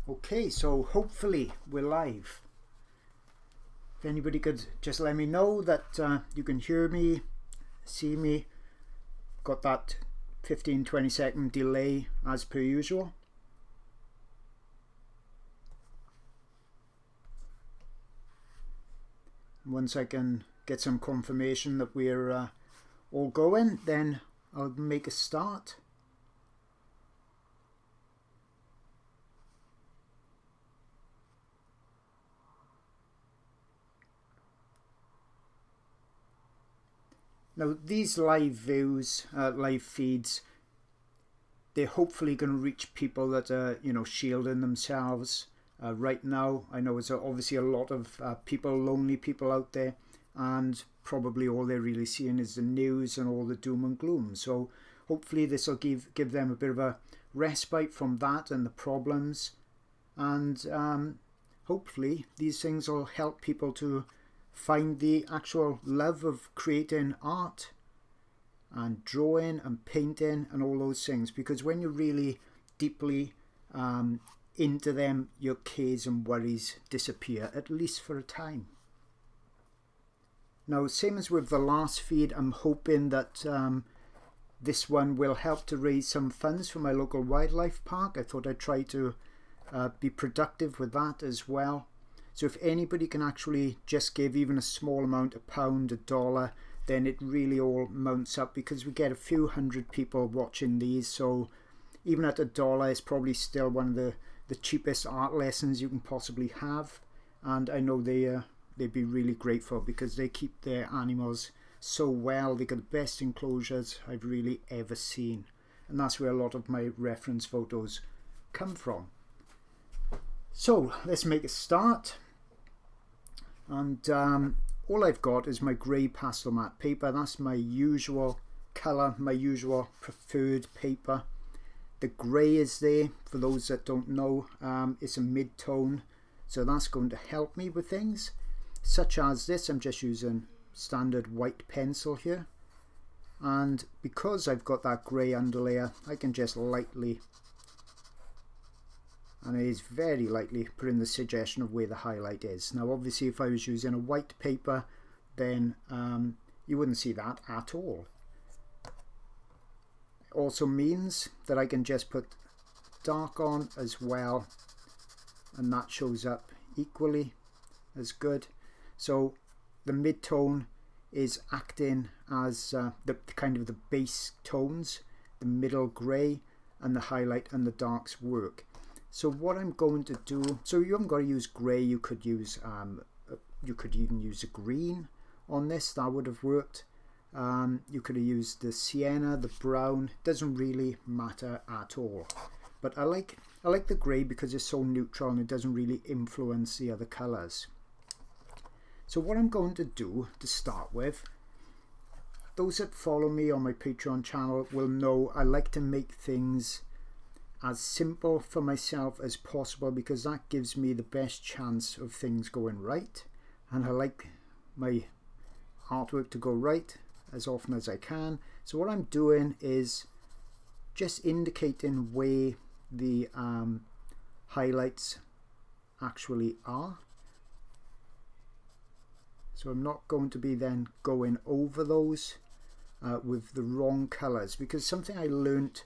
Okay, so hopefully we're live. If anybody could just let me know that you can hear me, see me. Got that 15-20 second delay as per usual. Once I can get some confirmation that we're all going, then I'll make a start. Now these live views, live feeds, they're hopefully going to reach people that are, shielding themselves. Right now, I know there's obviously a lot of people, lonely people out there, and probably all they're really seeing is the news and all the doom and gloom. So hopefully this will give them a bit of a respite from that and the problems, and hopefully these things will help people to find the actual love of creating art and drawing and painting and all those things, because when you're really deeply into them, your cares and worries disappear, at least for a time. Now, same as with the last feed, I'm hoping that this one will help to raise some funds for my local wildlife park. I thought I'd try to be productive with that as well. So if anybody can actually just give even a small amount, £1, $1, then it really all mounts up, because we get a few hundred people watching these. So even at $1, it's probably still one of the cheapest art lessons you can possibly have. And I know they'd be really grateful, because they keep their animals so well. They got the best enclosures I've really ever seen. And that's where a lot of my reference photos come from. So let's make a start, and all I've got is my grey pastel matte paper. That's my usual colour, my usual preferred paper. The grey is there, for those that don't know, it's a mid-tone, so that's going to help me with things such as this. I'm just using standard white pencil here, and because I've got that grey underlayer, I can just lightly, and it is very lightly, put in the suggestion of where the highlight is. Now obviously if I was using a white paper, then you wouldn't see that at all. It also means that I can just put dark on as well, and that shows up equally as good. So the mid-tone is acting as the kind of the base tones, the middle grey, and the highlight and the darks work. So what I'm going to do, so you haven't got to use grey, you could use you could even use a green on this, that would have worked. You could have used the sienna, the brown, doesn't really matter at all. But I like the grey because it's so neutral and it doesn't really influence the other colours. So what I'm going to do to start with, those that follow me on my Patreon channel will know I like to make things as simple for myself as possible, because that gives me the best chance of things going right, and I like my artwork to go right as often as I can. So what I'm doing is just indicating where the highlights actually are. So I'm not going to be then going over those with the wrong colours, because something I learnt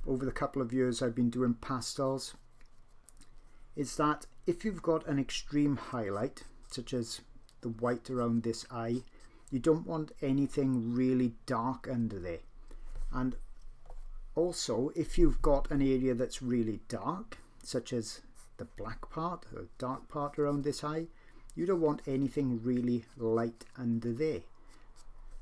over the couple of years I've been doing pastels is that if you've got an extreme highlight, such as the white around this eye, you don't want anything really dark under there. And also if you've got an area that's really dark, such as the black part or dark part around this eye, you don't want anything really light under there.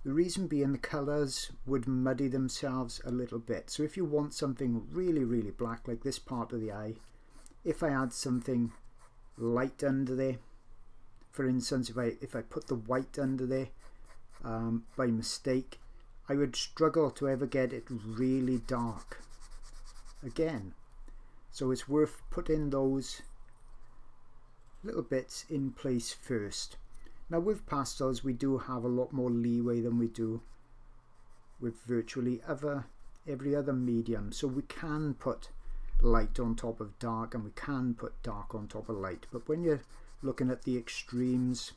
The reason being, the colours would muddy themselves a little bit. So if you want something really, really black, like this part of the eye, if I add something light under there, for instance, if I put the white under there by mistake, I would struggle to ever get it really dark again. So it's worth putting those little bits in place first. Now with pastels we do have a lot more leeway than we do with virtually every other medium, so we can put light on top of dark, and we can put dark on top of light, but when you're looking at the extremes,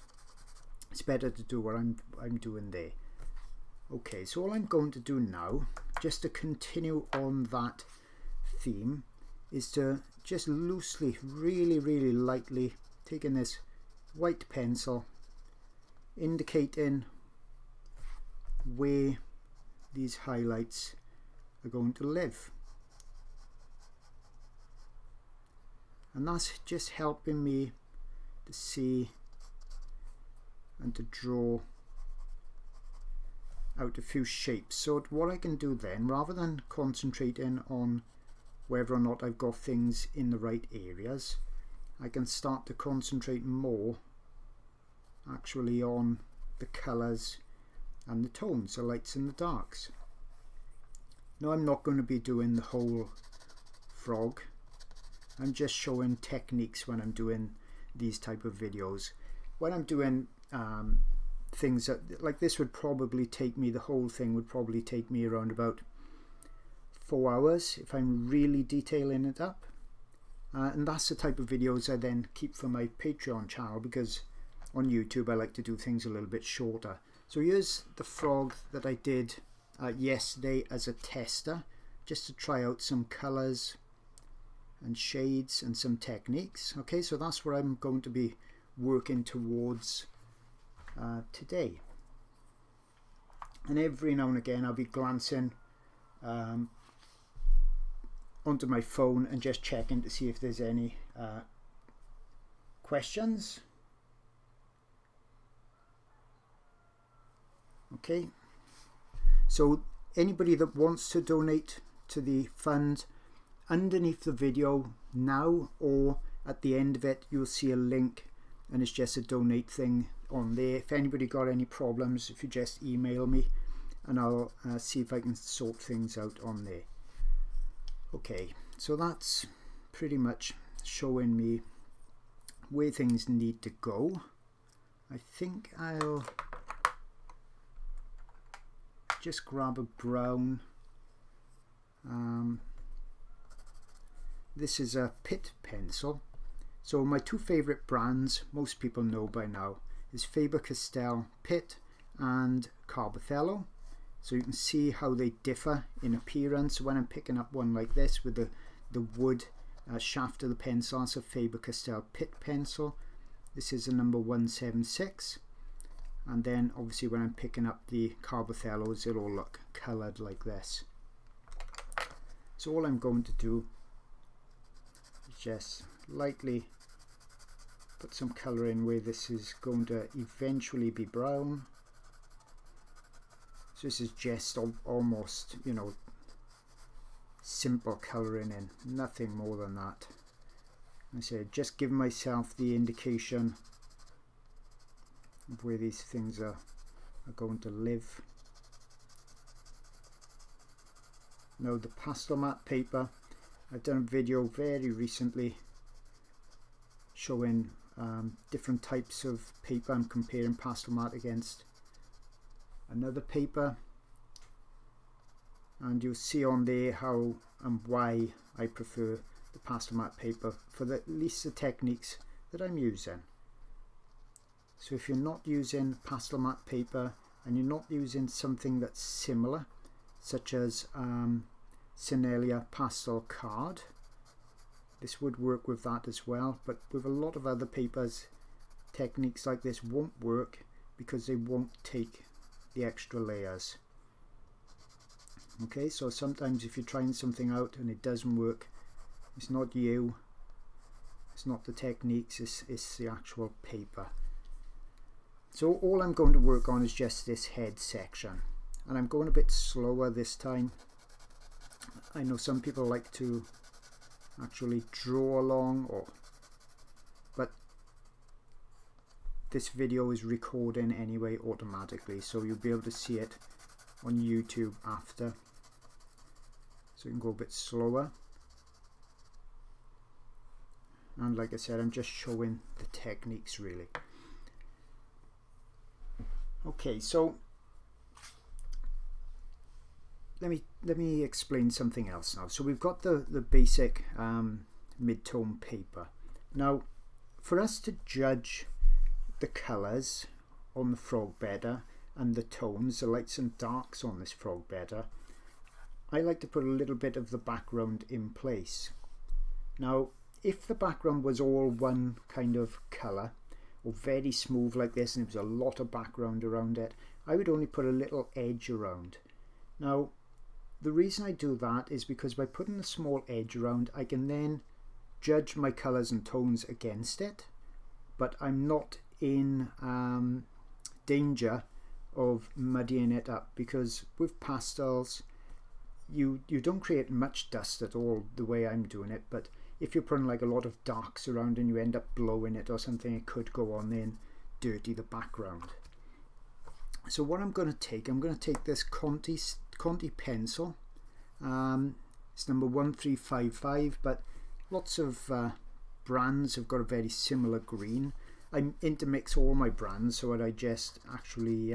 it's better to do what I'm doing there. Okay, so all I'm going to do now, just to continue on that theme, is to just loosely, really lightly, taking this white pencil, indicating where these highlights are going to live. And that's just helping me to see and to draw out a few shapes. So what I can do then, rather than concentrating on whether or not I've got things in the right areas, I can start to concentrate more actually on the colours and the tones, the lights and the darks. Now I'm not going to be doing the whole frog. I'm just showing techniques when I'm doing these type of videos. When I'm doing things that, like this would probably take me, the whole thing would probably take me around about 4 hours if I'm really detailing it up. And that's the type of videos I then keep for my Patreon channel, because on YouTube I like to do things a little bit shorter. So here's the frog that I did yesterday as a tester, just to try out some colours and shades and some techniques. Okay, so that's what I'm going to be working towards today. And every now and again I'll be glancing onto my phone and just checking to see if there's any questions. Okay, so anybody that wants to donate to the fund, underneath the video now or at the end of it you'll see a link, and it's just a donate thing on there. If anybody got any problems, if you just email me and I'll see if I can sort things out on there. Okay, so that's pretty much showing me where things need to go. I think I'll just grab a brown. This is a PITT pencil. So my two favorite brands, most people know by now, is Faber-Castell PITT and Carbothello. So you can see how they differ in appearance. When I'm picking up one like this with the wood shaft of the pencil, that's a Faber-Castell PITT pencil. This is a number 176. And then obviously when I'm picking up the Carbothellos, they'll all look coloured like this. So all I'm going to do is just lightly put some colour in where this is going to eventually be brown. So this is just almost, you know, simple colouring in, nothing more than that. I said, just give myself the indication of where these things are going to live. Now the pastel matte paper, I've done a video very recently showing different types of paper. I'm comparing pastel matte against another paper, and you'll see on there how and why I prefer the pastel matte paper for at least the techniques that I'm using. So if you're not using pastel matte paper and you're not using something that's similar, such as Sennelier pastel card, this would work with that as well, but with a lot of other papers, techniques like this won't work because they won't take the extra layers. Okay, so sometimes if you're trying something out and it doesn't work, it's not you, it's not the techniques, it's the actual paper. So all I'm going to work on is just this head section, and I'm going a bit slower this time. I know some people like to actually draw along, but this video is recording anyway automatically, so you'll be able to see it on YouTube after. So you can go a bit slower. And like I said, I'm just showing the techniques really. Okay, so let me explain something else now. So we've got the basic mid-tone paper. Now, for us to judge the colours on the frog bedder and the tones, the lights and darks on this frog bedder, I like to put a little bit of the background in place. Now, if the background was all one kind of colour, or very smooth like this, and there was a lot of background around it, I would only put a little edge around. Now, the reason I do that is because by putting a small edge around, I can then judge my colours and tones against it, but I'm not in danger of muddying it up, because with pastels you don't create much dust at all the way I'm doing it, but if you're putting like a lot of darks around and you end up blowing it or something, it could go on then dirty the background. So what I'm going to take this Conti pencil. It's number 1355, but lots of brands have got a very similar green. I intermix all my brands so that I just actually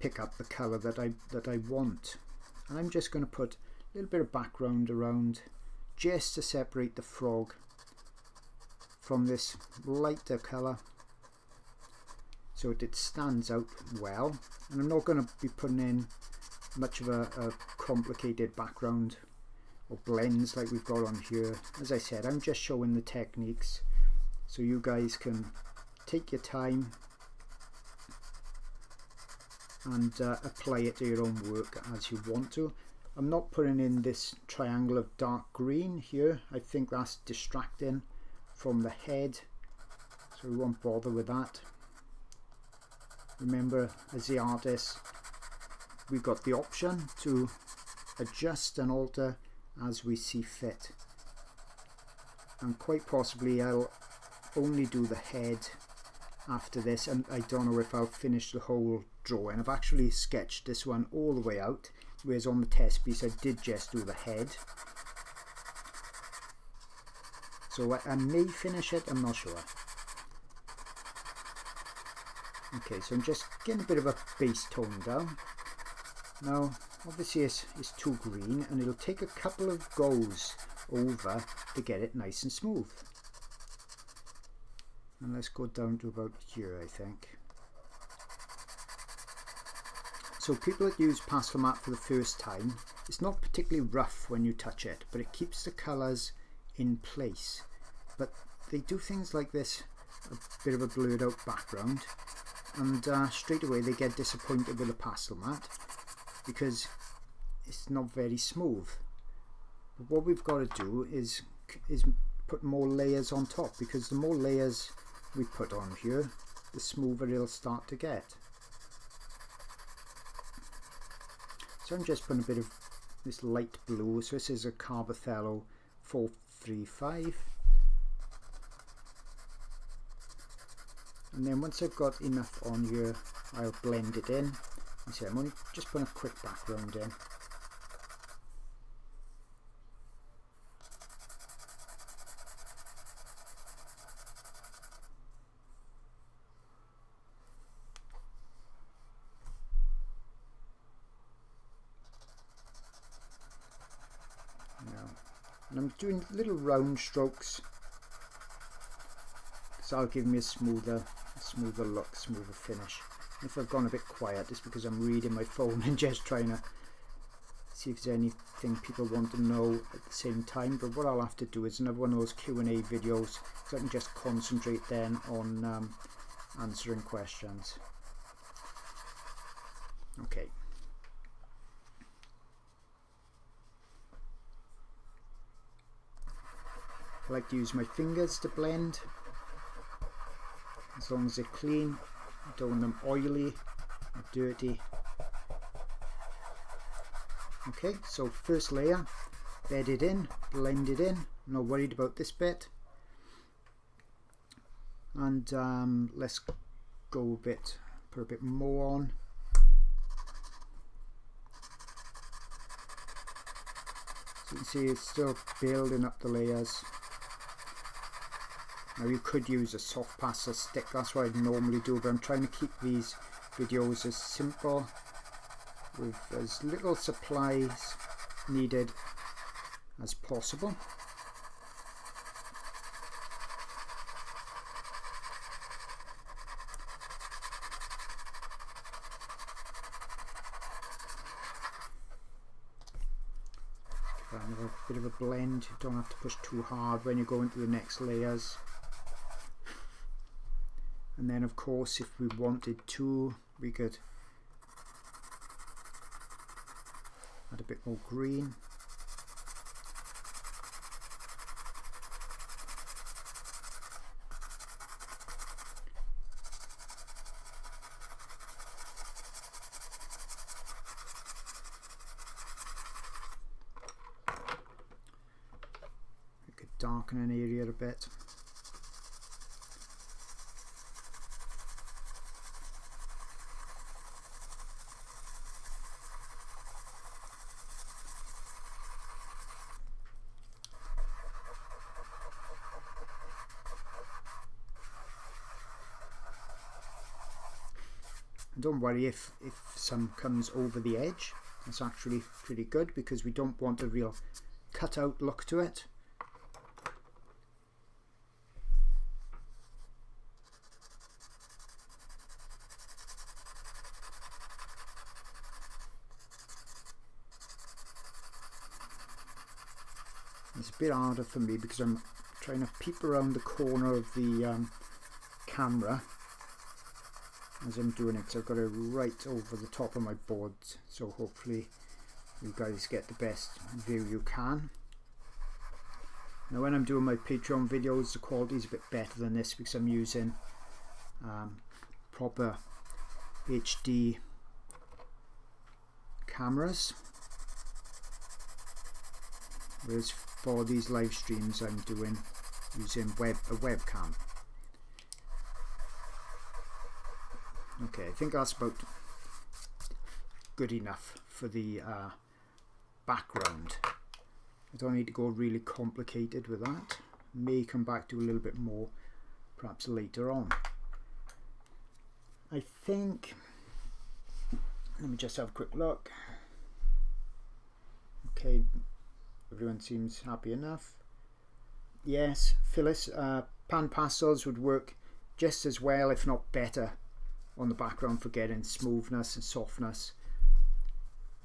pick up the colour that I want. And I'm just going to put a little bit of background around just to separate the frog from this lighter colour so it stands out well. And I'm not going to be putting in much of a complicated background or blends like we've got on here. As I said, I'm just showing the techniques so you guys can take your time and apply it to your own work as you want to. I'm not putting in this triangle of dark green here. I think that's distracting from the head, so we won't bother with that. Remember, as the artist, we've got the option to adjust and alter as we see fit, and quite possibly I'll only do the head after this, and I don't know if I'll finish the whole drawing. I've actually sketched this one all the way out, whereas on the test piece I did just do the head. So I may finish it, I'm not sure. Okay, so I'm just getting a bit of a base tone down. Now obviously it's too green, and it'll take a couple of goes over to get it nice and smooth. And let's go down to about here, I think. So people that use pastel mat for the first time, it's not particularly rough when you touch it, but it keeps the colours in place. But they do things like this, a bit of a blurred out background, and straight away they get disappointed with the pastel mat because it's not very smooth. But what we've got to do is put more layers on top, because the more layers we put on here, the smoother it'll start to get. So I'm just putting a bit of this light blue. So this is a Carbothello 435. And then once I've got enough on here, I'll blend it in. You see, I'm only just putting a quick background in. And I'm doing little round strokes, so that'll give me a smoother look, smoother finish. And if I've gone a bit quiet, it's because I'm reading my phone and just trying to see if there's anything people want to know at the same time. But what I'll have to do is another one of those Q&A videos, so I can just concentrate then on answering questions. Okay. I like to use my fingers to blend, as long as they're clean. I don't want them oily or dirty. Okay, so first layer, bed it in, blend it in, not worried about this bit. And let's go a bit, put a bit more on. So you can see it's still building up the layers. Now you could use a soft pastel stick, that's what I'd normally do, but I'm trying to keep these videos as simple with as little supplies needed as possible. A bit of a blend, you don't have to push too hard when you go into the next layers. And then of course if we wanted to, we could add a bit more green. We could darken an area a bit. And don't worry if some comes over the edge, it's actually pretty good because we don't want a real cut out look to it. It's a bit harder for me because I'm trying to peep around the corner of the camera as I'm doing it, so I've got it right over the top of my board, so hopefully you guys get the best view you can. Now when I'm doing my Patreon videos, the quality is a bit better than this because I'm using proper HD cameras, whereas for these live streams I'm doing using a webcam. Okay, I think that's about good enough for the background. I don't need to go really complicated with that. May come back to a little bit more perhaps later on. I think, let me just have a quick look. Okay, everyone seems happy enough. Yes, Phyllis, pan pastels would work just as well, if not better, on the background for getting smoothness and softness.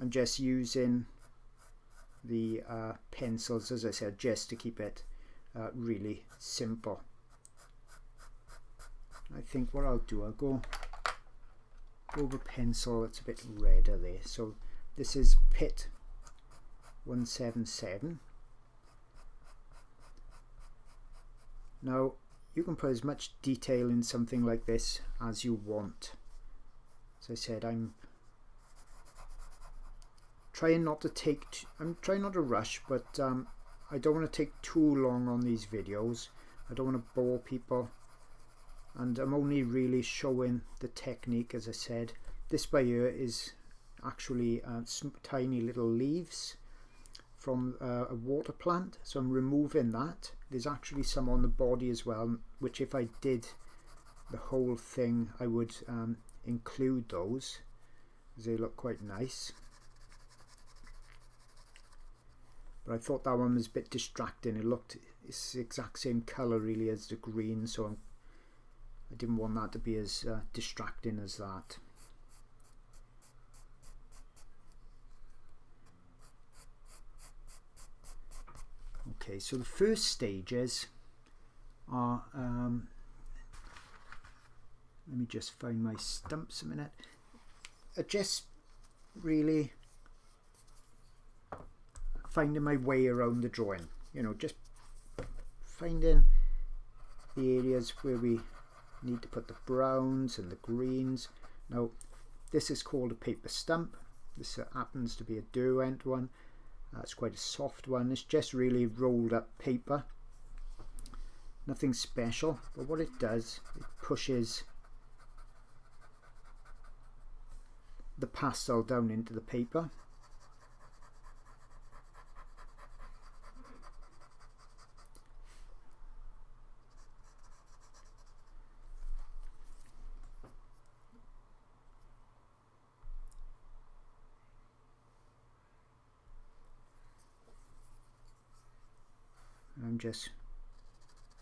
I'm just using the pencils, as I said, just to keep it really simple. I think what I'll do, I'll go over pencil that's a bit redder there. So this is PITT 177. Now you can put as much detail in something like this as you want. As I said, I'm trying not to rush, but I don't want to take too long on these videos. I don't want to bore people, and I'm only really showing the technique. As I said, this by here is actually some tiny little leaves from a water plant, so I'm removing that. There's actually some on the body as well, which if I did the whole thing I would include those, as they look quite nice. But I thought that one was a bit distracting. It's the exact same colour really as the green, so I didn't want that to be as distracting as that. Okay, so the first stages are, let me just find my stumps a minute, just really finding my way around the drawing, you know, just finding the areas where we need to put the browns and the greens. Now this is called a paper stump. This happens to be a Derwent one. It's quite a soft one. It's just really rolled up paper, nothing special, but what it does, it pushes the pastel down into the paper. I'm just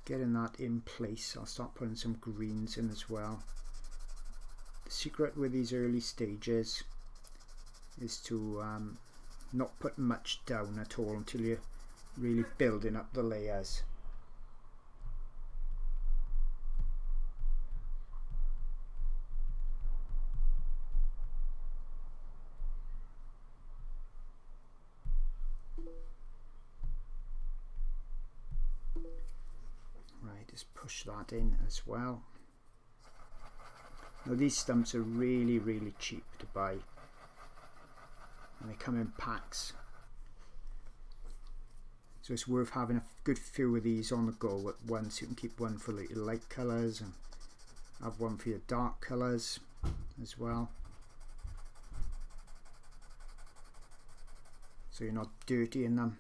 getting that in place. I'll start putting some greens in as well. The secret with these early stages is to not put much down at all until you're really building up the layers. Right, just push that in as well. Now these stumps are really cheap to buy, and they come in packs, so it's worth having a good few of these on the go at once. You can keep one for your light colours and have one for your dark colours as well, so you're not dirtying them.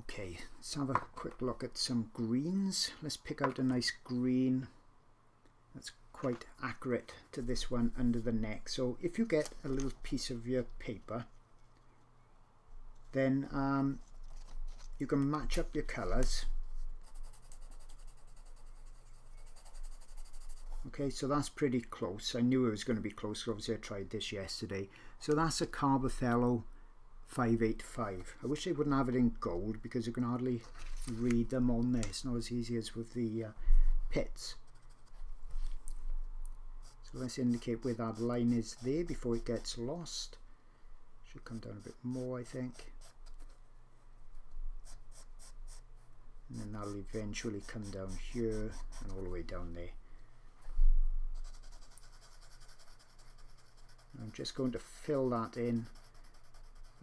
Okay, let's have a quick look at some greens. Let's pick out a nice green that's quite accurate to this one under the neck. So if you get a little piece of your paper, then you can match up your colours. Okay, so that's pretty close. I knew it was going to be close, obviously I tried this yesterday. So that's a Carbothello 585. I wish they wouldn't have it in gold because you can hardly read them on there. It's not as easy as with the PITTs. So let's indicate where that line is there before it gets lost. Should come down a bit more, I think. And then that'll eventually come down here and all the way down there. I'm just going to fill that in.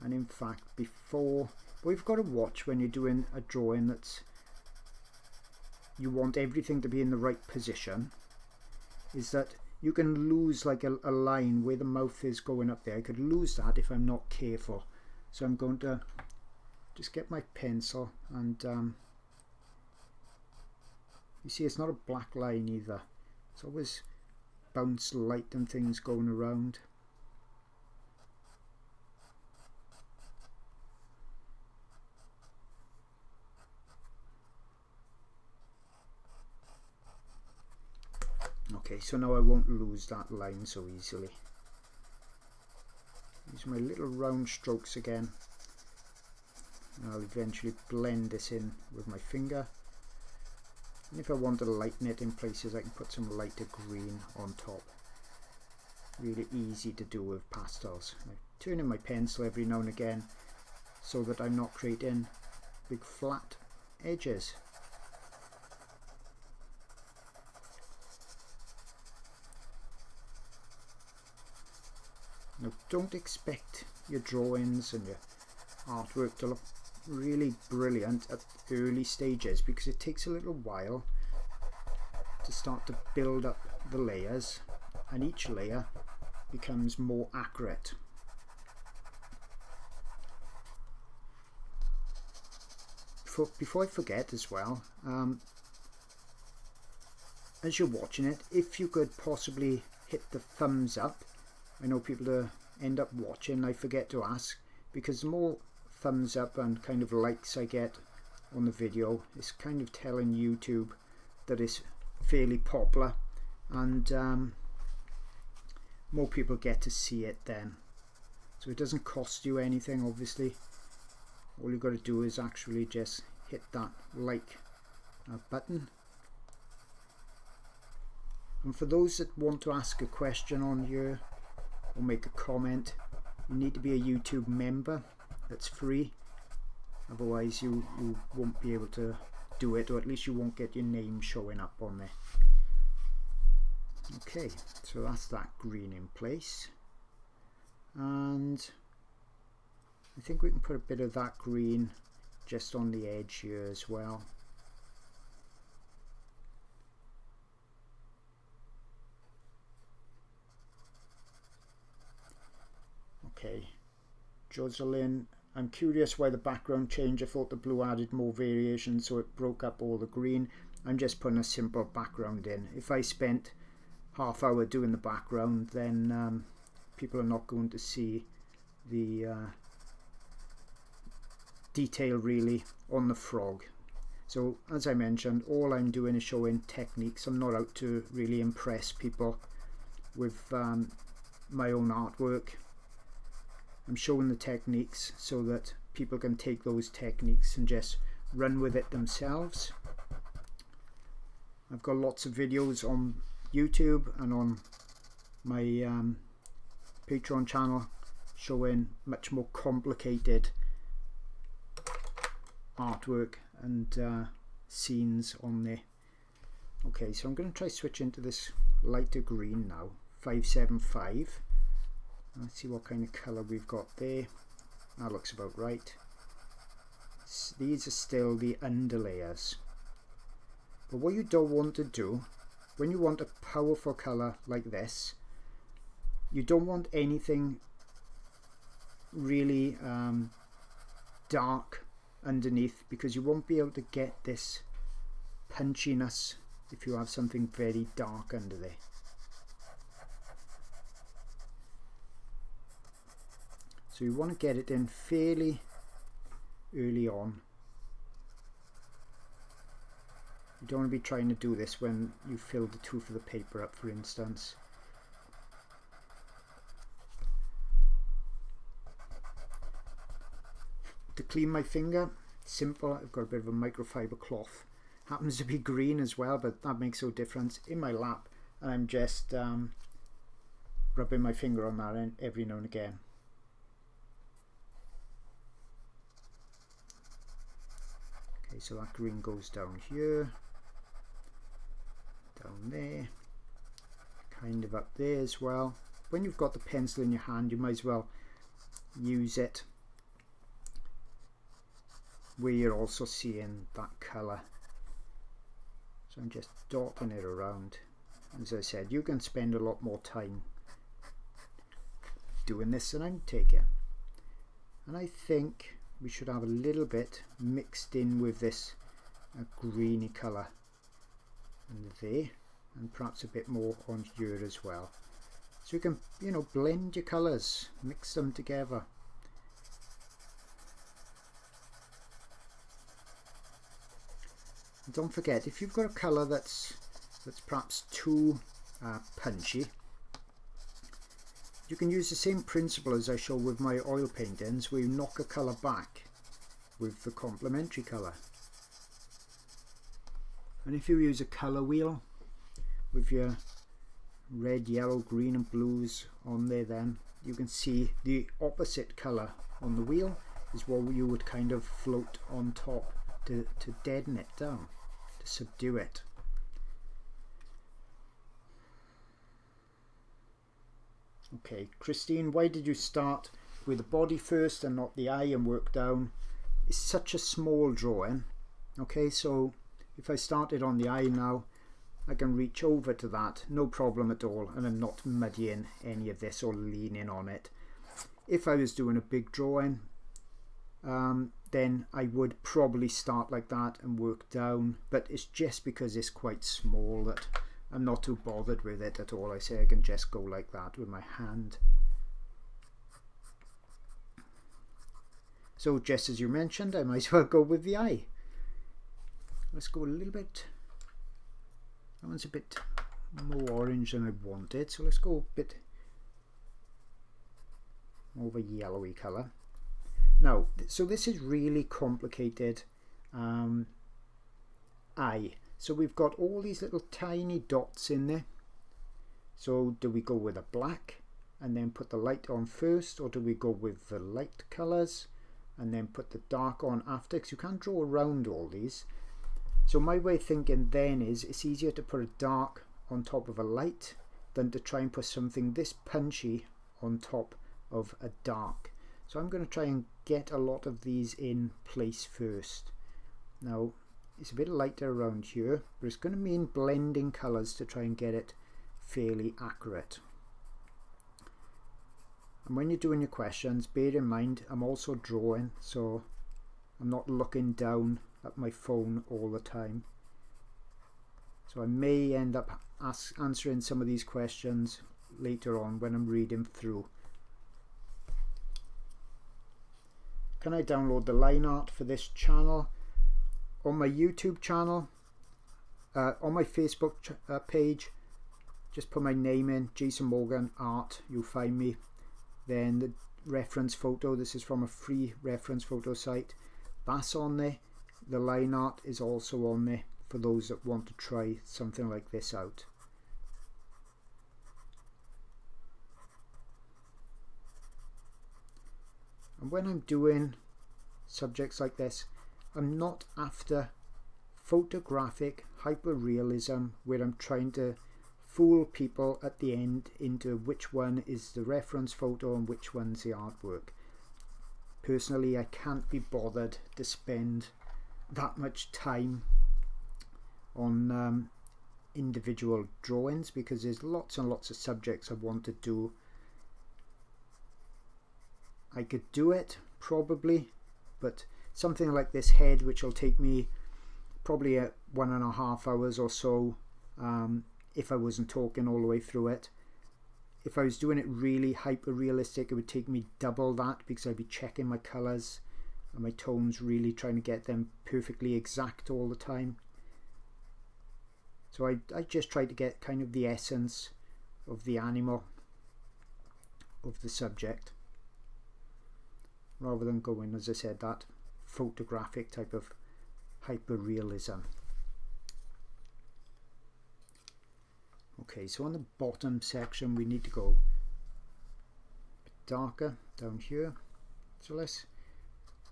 And in fact, before, what you've got to watch when you're doing a drawing that's, you want everything to be in the right position, is that you can lose like a line where the mouth is going up there. I could lose that if I'm not careful. So I'm going to just get my pencil and you see it's not a black line either. It's always bounce light and things going around. Okay, so now I won't lose that line so easily. Use my little round strokes again. And I'll eventually blend this in with my finger. And if I want to lighten it in places, I can put some lighter green on top. Really easy to do with pastels. I turn in my pencil every now and again so that I'm not creating big flat edges. Now don't expect your drawings and your artwork to look really brilliant at early stages, because it takes a little while to start to build up the layers, and each layer becomes more accurate. Before I forget as well, as you're watching it, if you could possibly hit the thumbs up. I know people end up watching, I forget to ask, because the more thumbs up and kind of likes I get on the video, it's kind of telling YouTube that it's fairly popular, and more people get to see it then. So it doesn't cost you anything, obviously. All you've got to do is actually just hit that like button. And for those that want to ask a question on here or make a comment, you need to be a YouTube member. That's free, otherwise you won't be able to do it, or at least you won't get your name showing up on there. Okay, so that's that green in place, and I think we can put a bit of that green just on the edge here as well. Okay, Jocelyn, I'm curious why the background changed. I thought the blue added more variation, so it broke up all the green. I'm just putting a simple background in. If I spent half hour doing the background, then people are not going to see the detail really on the frog. So as I mentioned, all I'm doing is showing techniques. I'm not out to really impress people with my own artwork. I'm showing the techniques so that people can take those techniques and just run with it themselves. I've got lots of videos on YouTube and on my Patreon channel showing much more complicated artwork and scenes on there. Okay, so I'm going to try switch into this lighter green now, 575. Let's see what kind of colour we've got there. That looks about right. These are still the underlayers. But what you don't want to do, when you want a powerful colour like this, you don't want anything really dark underneath, because you won't be able to get this punchiness if you have something very dark under there. So you want to get it in fairly early on. You don't want to be trying to do this when you fill the tooth of the paper up, for instance. To clean my finger, simple. I've got a bit of a microfiber cloth. Happens to be green as well, but that makes no difference. In my lap, and I'm just rubbing my finger on that end every now and again. Okay, so that green goes down here, down there, kind of up there as well. When you've got the pencil in your hand, you might as well use it where you're also seeing that colour. So I'm just dotting it around. As I said, you can spend a lot more time doing this than I'm taking. And I think we should have a little bit mixed in with this greeny colour in there, and perhaps a bit more on here as well. So you can, you know, blend your colours, mix them together. And don't forget, if you've got a colour that's perhaps too punchy, you can use the same principle as I show with my oil paintings, where you knock a colour back with the complementary colour. And if you use a colour wheel with your red, yellow, green and blues on there, then you can see the opposite colour on the wheel is what you would kind of float on top to deaden it down, to subdue it. Okay, Christine, why did you start with the body first and not the eye and work down? It's such a small drawing. Okay, so if I started on the eye now, I can reach over to that, no problem at all, and I'm not muddying any of this or leaning on it. If I was doing a big drawing, then I would probably start like that and work down, but it's just because it's quite small that I'm not too bothered with it at all. I say I can just go like that with my hand. So just as you mentioned, I might as well go with the eye. Let's go a little bit, that one's a bit more orange than I wanted, so let's go a bit more of a yellowy colour. Now, so this is really complicated eye. So we've got all these little tiny dots in there. So do we go with a black and then put the light on first, or do we go with the light colours and then put the dark on after? Because you can't draw around all these. So my way of thinking then is it's easier to put a dark on top of a light than to try and put something this punchy on top of a dark. So I'm going to try and get a lot of these in place first. Now, it's a bit lighter around here, but it's going to mean blending colours to try and get it fairly accurate. And when you're doing your questions, bear in mind I'm also drawing, so I'm not looking down at my phone all the time. So I may end up answering some of these questions later on when I'm reading through. Can I download the line art for this channel? On my YouTube channel, on my Facebook page, just put my name in, Jason Morgan Art, you'll find me. Then the reference photo, this is from a free reference photo site, that's on there. The line art is also on there for those that want to try something like this out. And when I'm doing subjects like this, I'm not after photographic hyperrealism where I'm trying to fool people at the end into which one is the reference photo and which one's the artwork. Personally, I can't be bothered to spend that much time on individual drawings because there's lots and lots of subjects I want to do. I could do it probably, but something like this head, which will take me probably 1.5 hours or so if I wasn't talking all the way through it. If I was doing it really hyper realistic, it would take me double that because I'd be checking my colours and my tones, really trying to get them perfectly exact all the time. So I just try to get kind of the essence of the animal, of the subject, rather than going, as I said, that photographic type of hyper-realism. Okay, so on the bottom section we need to go a bit darker down here. So let's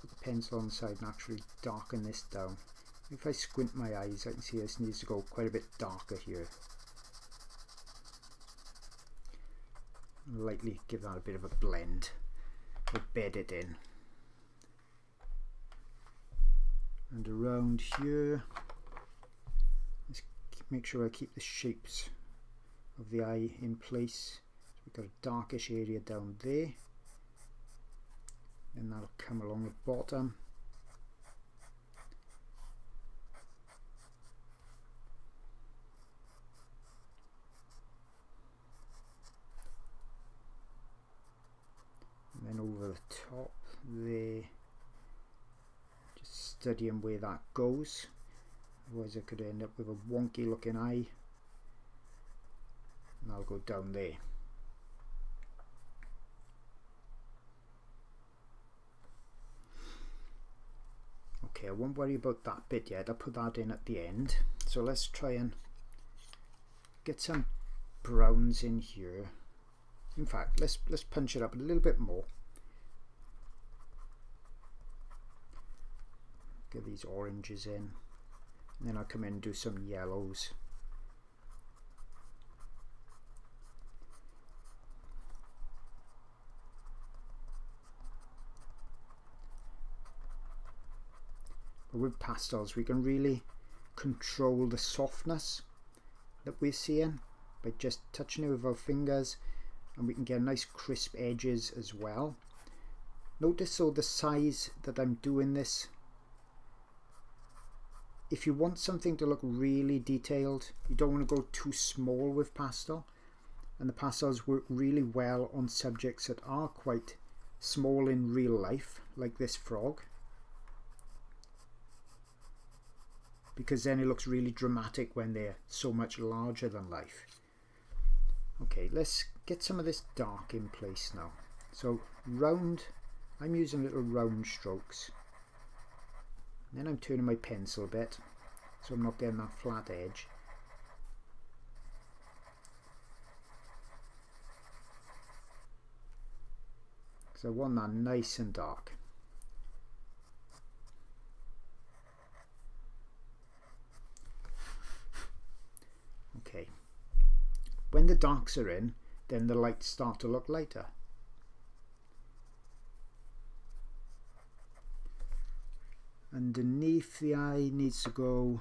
put the pencil on the side and actually darken this down. If I squint my eyes, I can see this needs to go quite a bit darker here. Lightly give that a bit of a blend. We'll bed it in. And around here, let's make sure I keep the shapes of the eye in place. So we've got a darkish area down there, and that'll come along the bottom. And then over the top there, just studying where that goes, otherwise I could end up with a wonky looking eye. And I'll go down there. Okay, I won't worry about that bit yet, I'll put that in at the end. So let's try and get some browns in here. In fact, let's punch it up a little bit more. Get these oranges in, and then I'll come in and do some yellows. But with pastels, we can really control the softness that we're seeing by just touching it with our fingers, and we can get nice crisp edges as well. Notice though the size that I'm doing this. If you want something to look really detailed, you don't want to go too small with pastel, and the pastels work really well on subjects that are quite small in real life, like this frog, because then it looks really dramatic when they're so much larger than life. Okay, let's get some of this dark in place now. So round, I'm using little round strokes. And then I'm turning my pencil a bit, so I'm not getting that flat edge. Because I want that nice and dark. Okay. When the darks are in, then the lights start to look lighter. Underneath the eye needs to go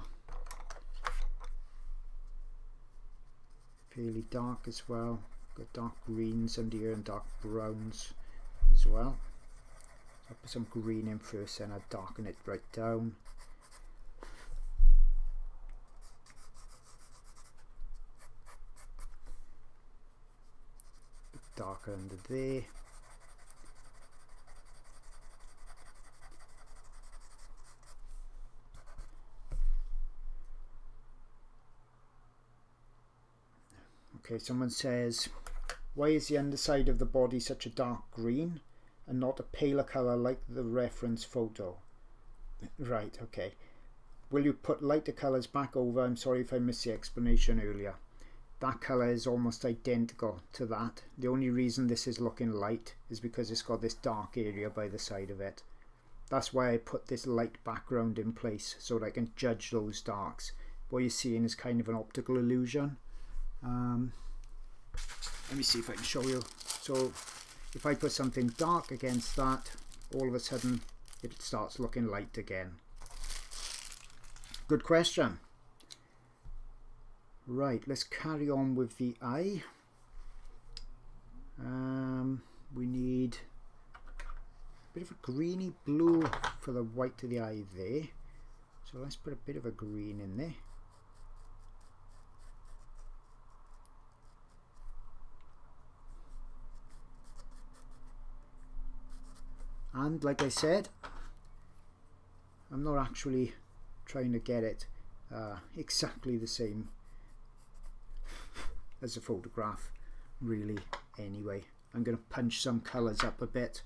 fairly dark as well. Got dark greens under here and dark browns as well. I'll put some green in first, then I'll darken it right down. Darker under there. Okay, someone says, why is the underside of the body such a dark green and not a paler colour like the reference photo? Right, okay. Will you put lighter colours back over? I'm sorry if I missed the explanation earlier. That colour is almost identical to that. The only reason this is looking light is because it's got this dark area by the side of it. That's why I put this light background in place, so that I can judge those darks. What you're seeing is kind of an optical illusion. Let me see if I can show you. So if I put something dark against that, all of a sudden it starts looking light again. Good question. Right, let's carry on with the eye. We need a bit of a greeny blue for the white of the eye there. So let's put a bit of a green in there. And like I said, I'm not actually trying to get it exactly the same as a photograph, really, anyway. I'm going to punch some colours up a bit,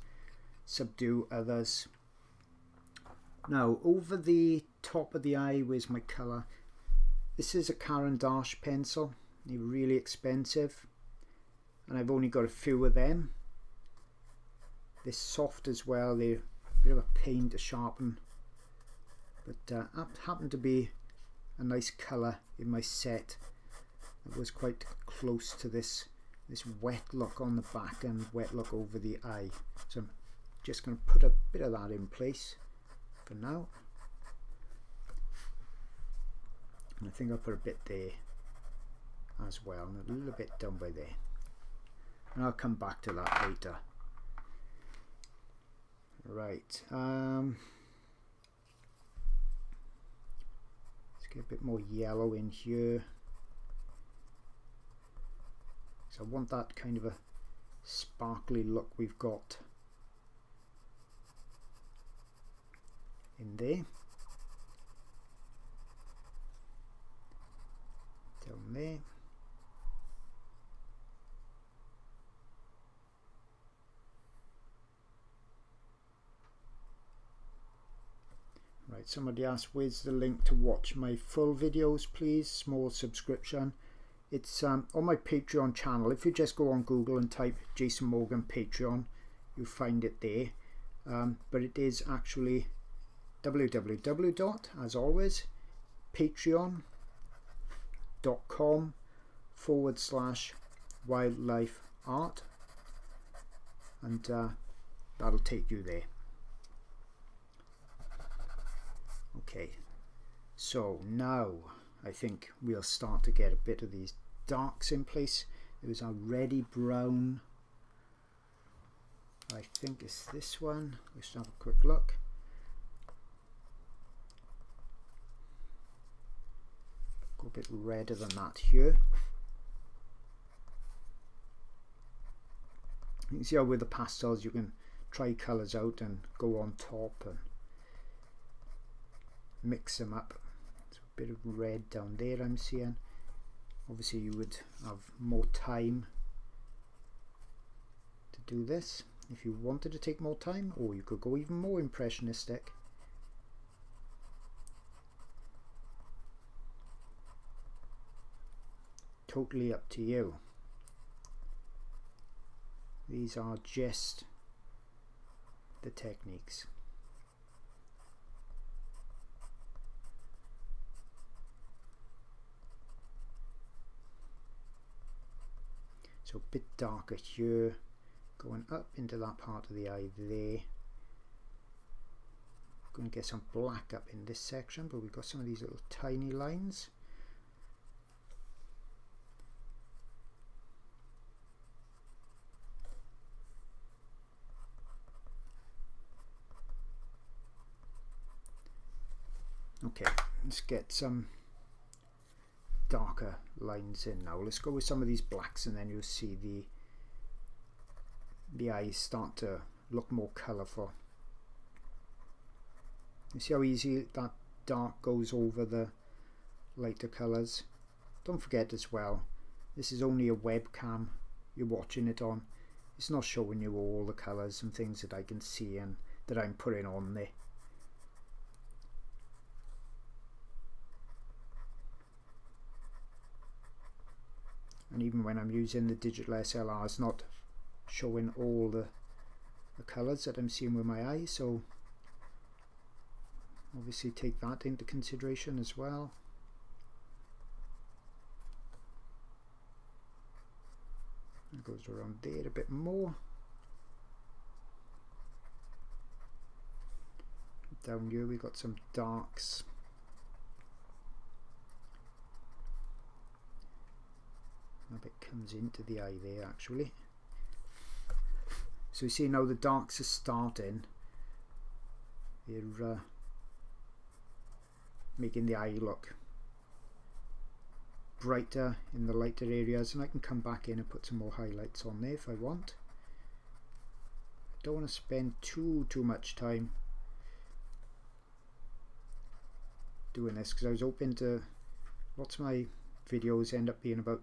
subdue others. Now, over the top of the eye, where's my colour? This is a Caran D'Ache pencil. They're really expensive, and I've only got a few of them. They're soft as well, they're a bit of a pain to sharpen, but happened to be a nice colour in my set. It was quite close to this wet look on the back and wet look over the eye. So I'm just going to put a bit of that in place for now. And I think I'll put a bit there as well, and a little bit down by there. And I'll come back to that later. Right, let's get a bit more yellow in here. So I want that kind of a sparkly look we've got in there. Down there. Right, somebody asked, where's the link to watch my full videos, please? Small subscription. It's on my Patreon channel. If you just go on Google and type Jason Morgan Patreon, you'll find it there. But it is actually www, as always, patreon.com/wildlife art, and that'll take you there. Okay, so now I think we'll start to get a bit of these darks in place. There was a reddy brown, I think it's this one. Let's have a quick look. Go a bit redder than that here. You can see how with the pastels you can try colours out and go on top and mix them up. It's a bit of red down there I'm seeing. Obviously you would have more time to do this if you wanted to take more time, or you could go even more impressionistic. Totally up to you. These are just the techniques. So a bit darker here, going up into that part of the eye there. Going to get some black up in this section, but we've got some of these little tiny lines. Okay, let's get some darker lines in now. Let's go with some of these blacks, and then you'll see the eyes start to look more colourful. You see how easy that dark goes over the lighter colours. Don't forget as well, this is only a webcam you're watching it on. It's not showing you all the colours and things that I can see and that I'm putting on there. And even when I'm using the digital SLR, it's not showing all the colours that I'm seeing with my eyes, so obviously take that into consideration as well. It goes around there a bit more. Down here we got some darks. A bit comes into the eye there actually. So you see now the darks are starting. They're making the eye look brighter in the lighter areas, and I can come back in and put some more highlights on there if I want. Don't want to spend too much time doing this, because I was hoping to, lots of my videos end up being about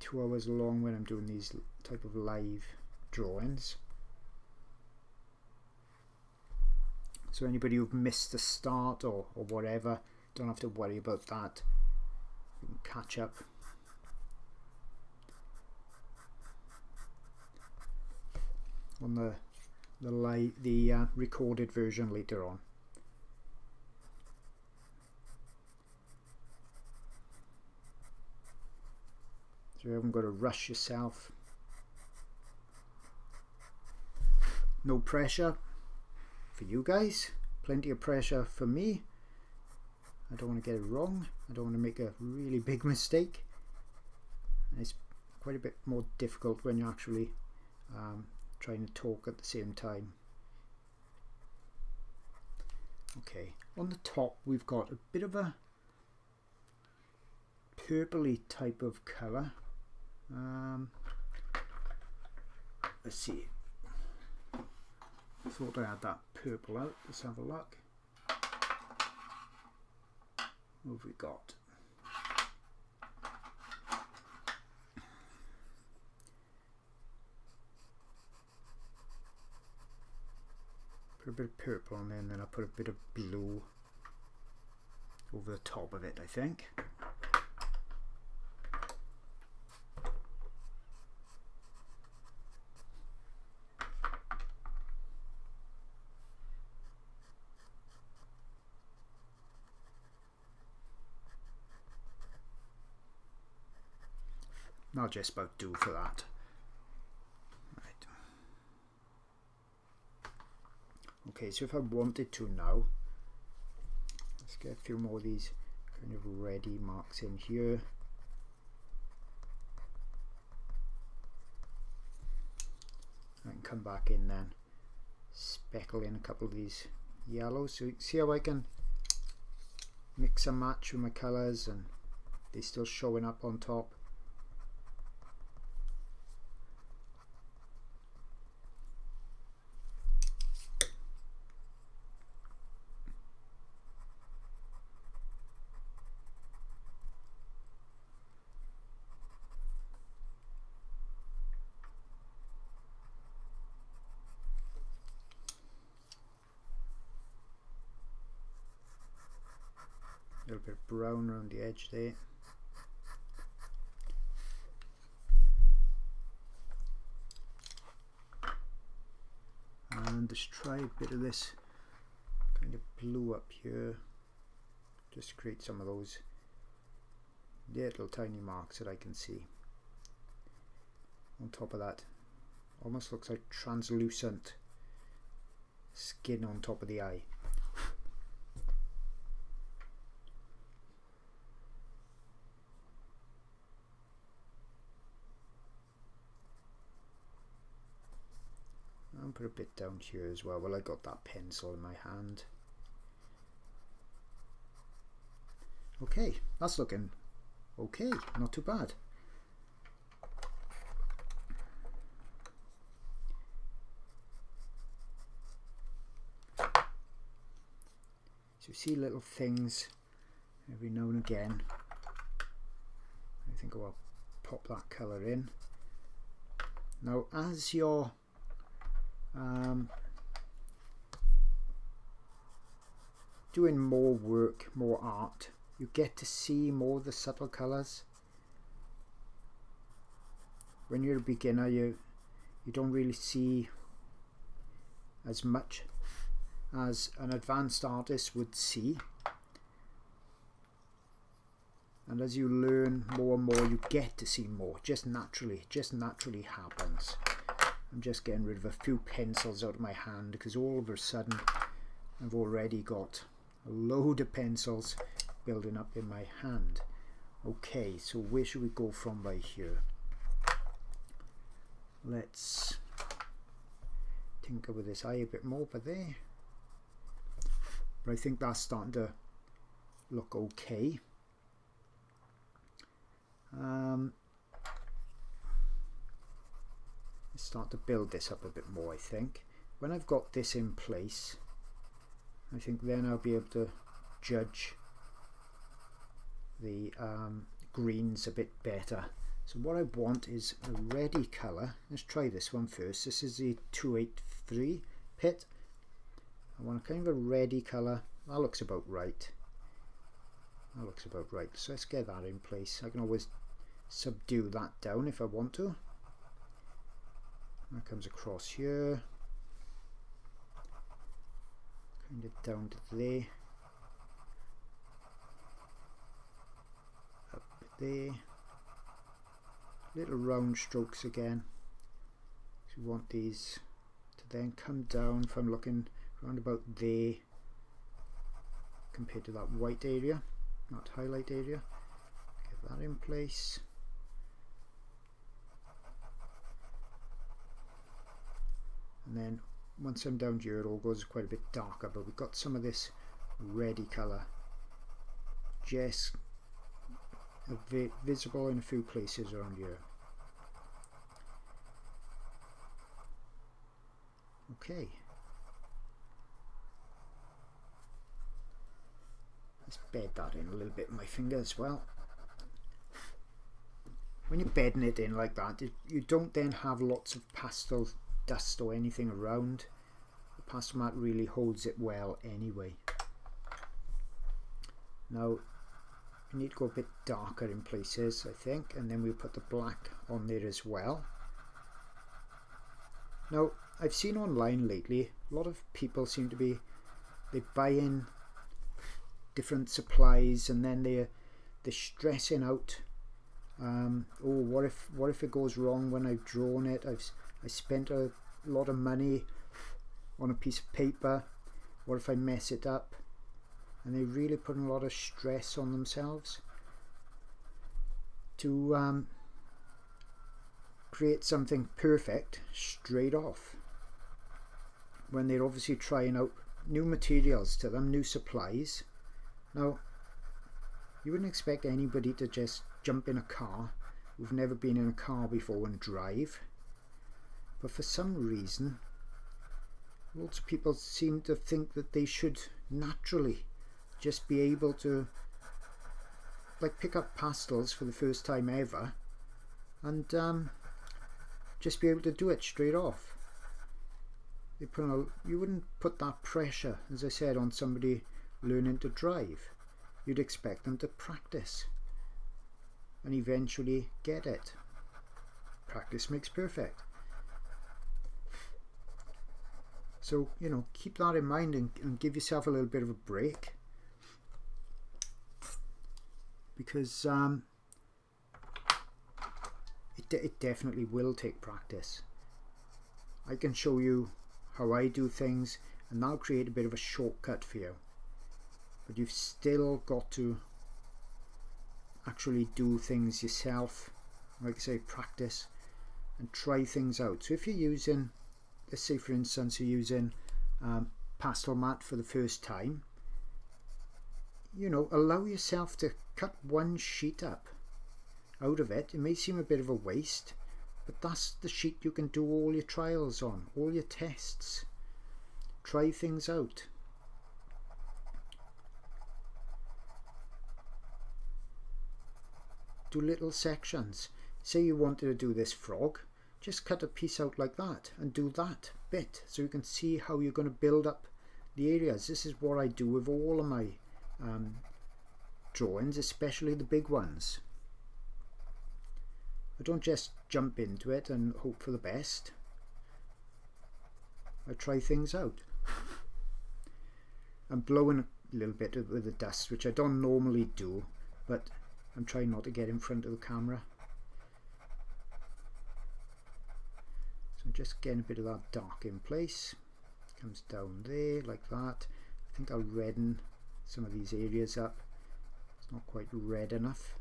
2 hours long when I'm doing these type of live drawings. So anybody who've missed the start or whatever, don't have to worry about that. You can catch up. On the recorded version later on. So you haven't got to rush yourself. No pressure for you guys, plenty of pressure for me. I don't want to get it wrong. I don't want to make a really big mistake. And it's quite a bit more difficult when you're actually trying to talk at the same time. Okay, on the top we've got a bit of a purpley type of colour. Let's see. I thought I had that purple out. Let's have a look. What have we got? Put a bit of purple on there, and then I'll put a bit of blue over the top of it, I think. I'll just about do for that. Right. Okay, so if I wanted to now, let's get a few more of these kind of ready marks in here. I can come back in then, speckle in a couple of these yellows. So you see how I can mix and match with my colours and they're still showing up on top. A little bit of brown around the edge there. And just try a bit of this kind of blue up here, just to create some of those little tiny marks that I can see. On top of that, almost looks like translucent skin on top of the eye. I'll put a bit down here as well. Well, I got that pencil in my hand. Okay, that's looking okay, not too bad. So you see little things every now and again. I think I'll pop that colour in. Now as you're doing more work, more art, you get to see more of the subtle colours. When you're a beginner, you don't really see as much as an advanced artist would see. And as you learn more and more, you get to see more, just naturally happens. I'm just getting rid of a few pencils out of my hand because all of a sudden I've already got a load of pencils building up in my hand. Okay, so where should we go from by here? Let's tinker with this eye a bit more by there. But I think that's starting to look okay. Let's start to build this up a bit more, I think. When I've got this in place, I think then I'll be able to judge the greens a bit better. So what I want is a reddy colour. Let's try this one first. This is the 283 PITT. I want a kind of a reddy colour. That looks about right. That looks about right. So let's get that in place. I can always subdue that down if I want to. That comes across here. Kind of down to there. Up there. Little round strokes again. So we want these to then come down. If I'm looking around about there compared to that white area, that highlight area, get that in place. And then once I'm down here, it all goes quite a bit darker, but we've got some of this reddy colour just visible in a few places around here. Okay, let's bed that in a little bit with my finger as well. When you're bedding it in like that, you don't then have lots of pastel dust or anything around. The pastel mat really holds it well anyway. Now we need to go a bit darker in places, I think, and then we'll put the black on there as well. Now I've seen online lately a lot of people seem to be, they buy in different supplies and then they're stressing out, oh, what if it goes wrong when I've drawn it? I spent a lot of money on a piece of paper, what if I mess it up? And they're really putting a lot of stress on themselves to create something perfect straight off, when they're obviously trying out new materials to them, new supplies. Now you wouldn't expect anybody to just jump in a car who've never been in a car before and drive, but for some reason lots of people seem to think that they should naturally just be able to like pick up pastels for the first time ever and just be able to do it straight off. You wouldn't put that pressure, as I said, on somebody learning to drive. You'd expect them to practice and eventually get it. Practice makes perfect. So, you know, keep that in mind and give yourself a little bit of a break, because it definitely will take practice. I can show you how I do things and that'll create a bit of a shortcut for you, but you've still got to actually do things yourself. Like I say, practice and try things out. So if you're using, let's say for instance you're using pastel mat for the first time, you know, allow yourself to cut one sheet up out of it. It may seem a bit of a waste, but that's the sheet you can do all your trials on, all your tests. Try things out. Do little sections. Say you wanted to do this frog, just cut a piece out like that and do that bit so you can see how you're going to build up the areas. This is what I do with all of my drawings, especially the big ones. I don't just jump into it and hope for the best. I try things out. I'm blowing a little bit with the dust, which I don't normally do, but I'm trying not to get in front of the camera. So I'm just getting a bit of that dark in place. Comes down there like that. I think I'll redden some of these areas up. It's not quite red enough.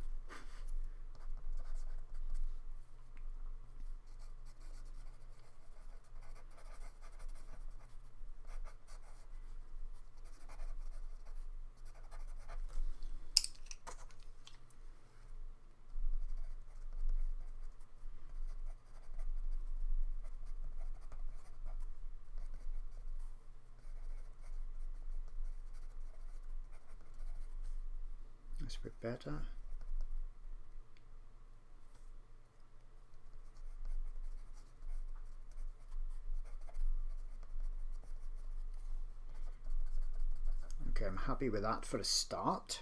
That's a bit better. Okay, I'm happy with that for a start.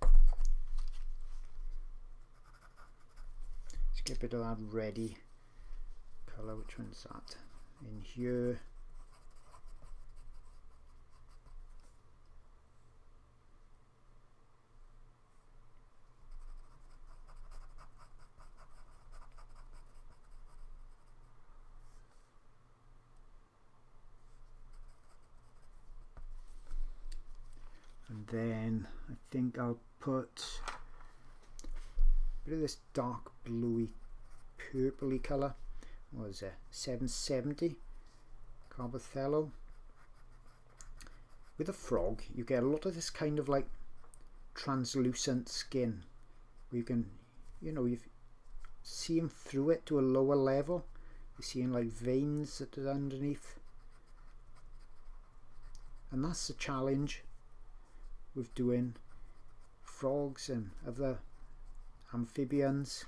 Let's get a bit of that ready colour. Which one's that? In here. And then I think I'll put a bit of this dark bluey purpley colour. What is it? 770 carbothello. With a frog you get a lot of this kind of like translucent skin where you can, you know, you see him through it to a lower level. You're seeing like veins that are underneath, and that's the challenge with doing frogs and other amphibians.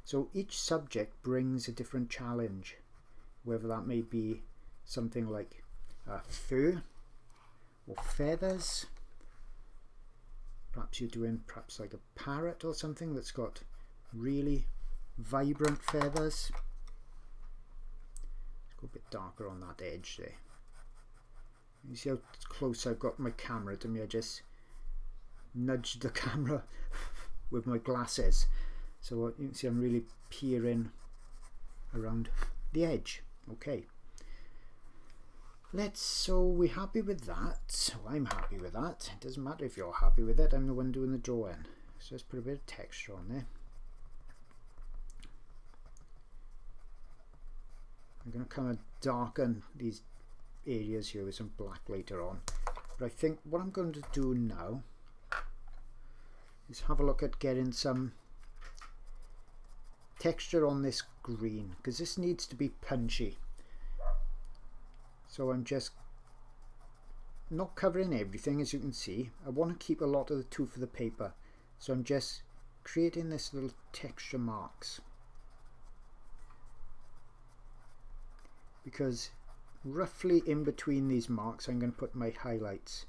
So each subject brings a different challenge, whether that may be something like fur or feathers. Perhaps you're doing like a parrot or something that's got really vibrant feathers. Let's go a bit darker on that edge there. You see how close I've got my camera to me? I just nudged the camera with my glasses, so you can see I'm really peering around the edge. Okay, so we're happy with that. So I'm happy with that. It doesn't matter if you're happy with it, I'm the one doing the drawing. So let's put a bit of texture on there. I'm going to kind of darken these areas here with some black later on, but I think what I'm going to do now is have a look at getting some texture on this green, because this needs to be punchy. So I'm just not covering everything, as you can see. I want to keep a lot of the tooth of the paper, so I'm just creating this little texture marks, because roughly in between these marks I'm going to put my highlights.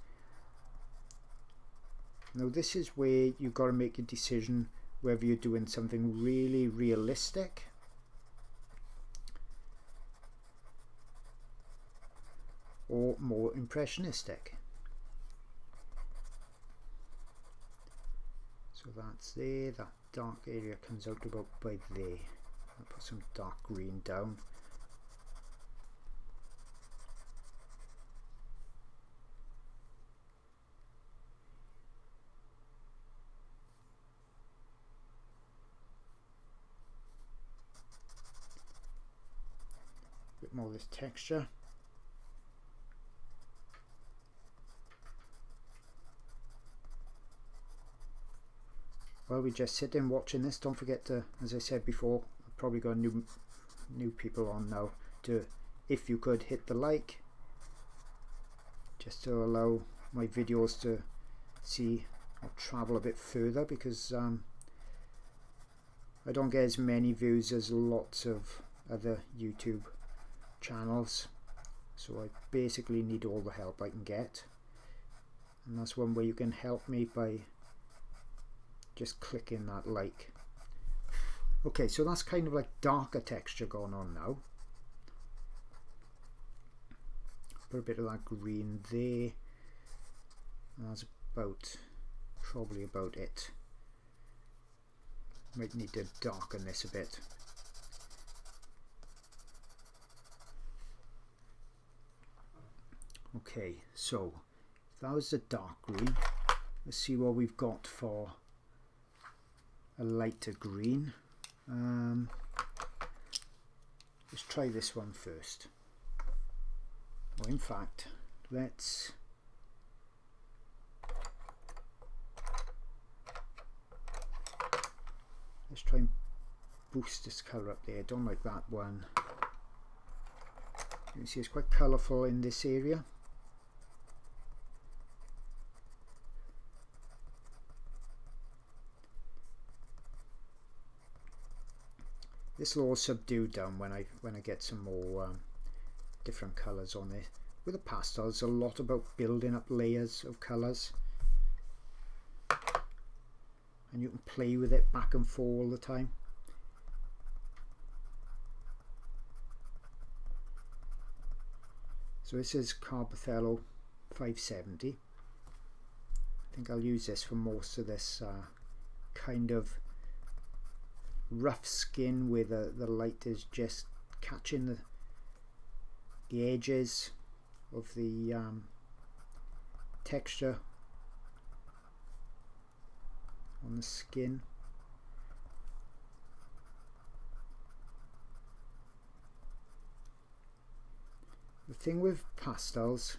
Now this is where you've got to make a decision whether you're doing something really realistic or more impressionistic. So that's there, that dark area comes out about by there. I'll put some dark green down. Bit more of this texture. while we just sit in watching this, don't forget to, as I said before, I've probably got new people on now, to, if you could, hit the like, just to allow my videos to see or travel a bit further, because I don't get as many views as lots of other YouTube channels, so I basically need all the help I can get, and that's one way you can help me, by just clicking that like. Okay, so that's kind of like darker texture going on now. Put a bit of that green there. That's probably about it. Might need to darken this a bit. Okay, so that was the dark green. Let's see what we've got for a lighter green. Let's try this one first. Well, in fact, let's try and boost this colour up there. Don't like that one. You can see it's quite colourful in this area. This will all subdue down when I get some more different colours on it. With the pastels, a lot about building up layers of colours, and you can play with it back and forth all the time. So this is Carbothello 570. I think I'll use this for most of this kind of rough skin where the light is just catching the edges of the texture on the skin. The thing with pastels,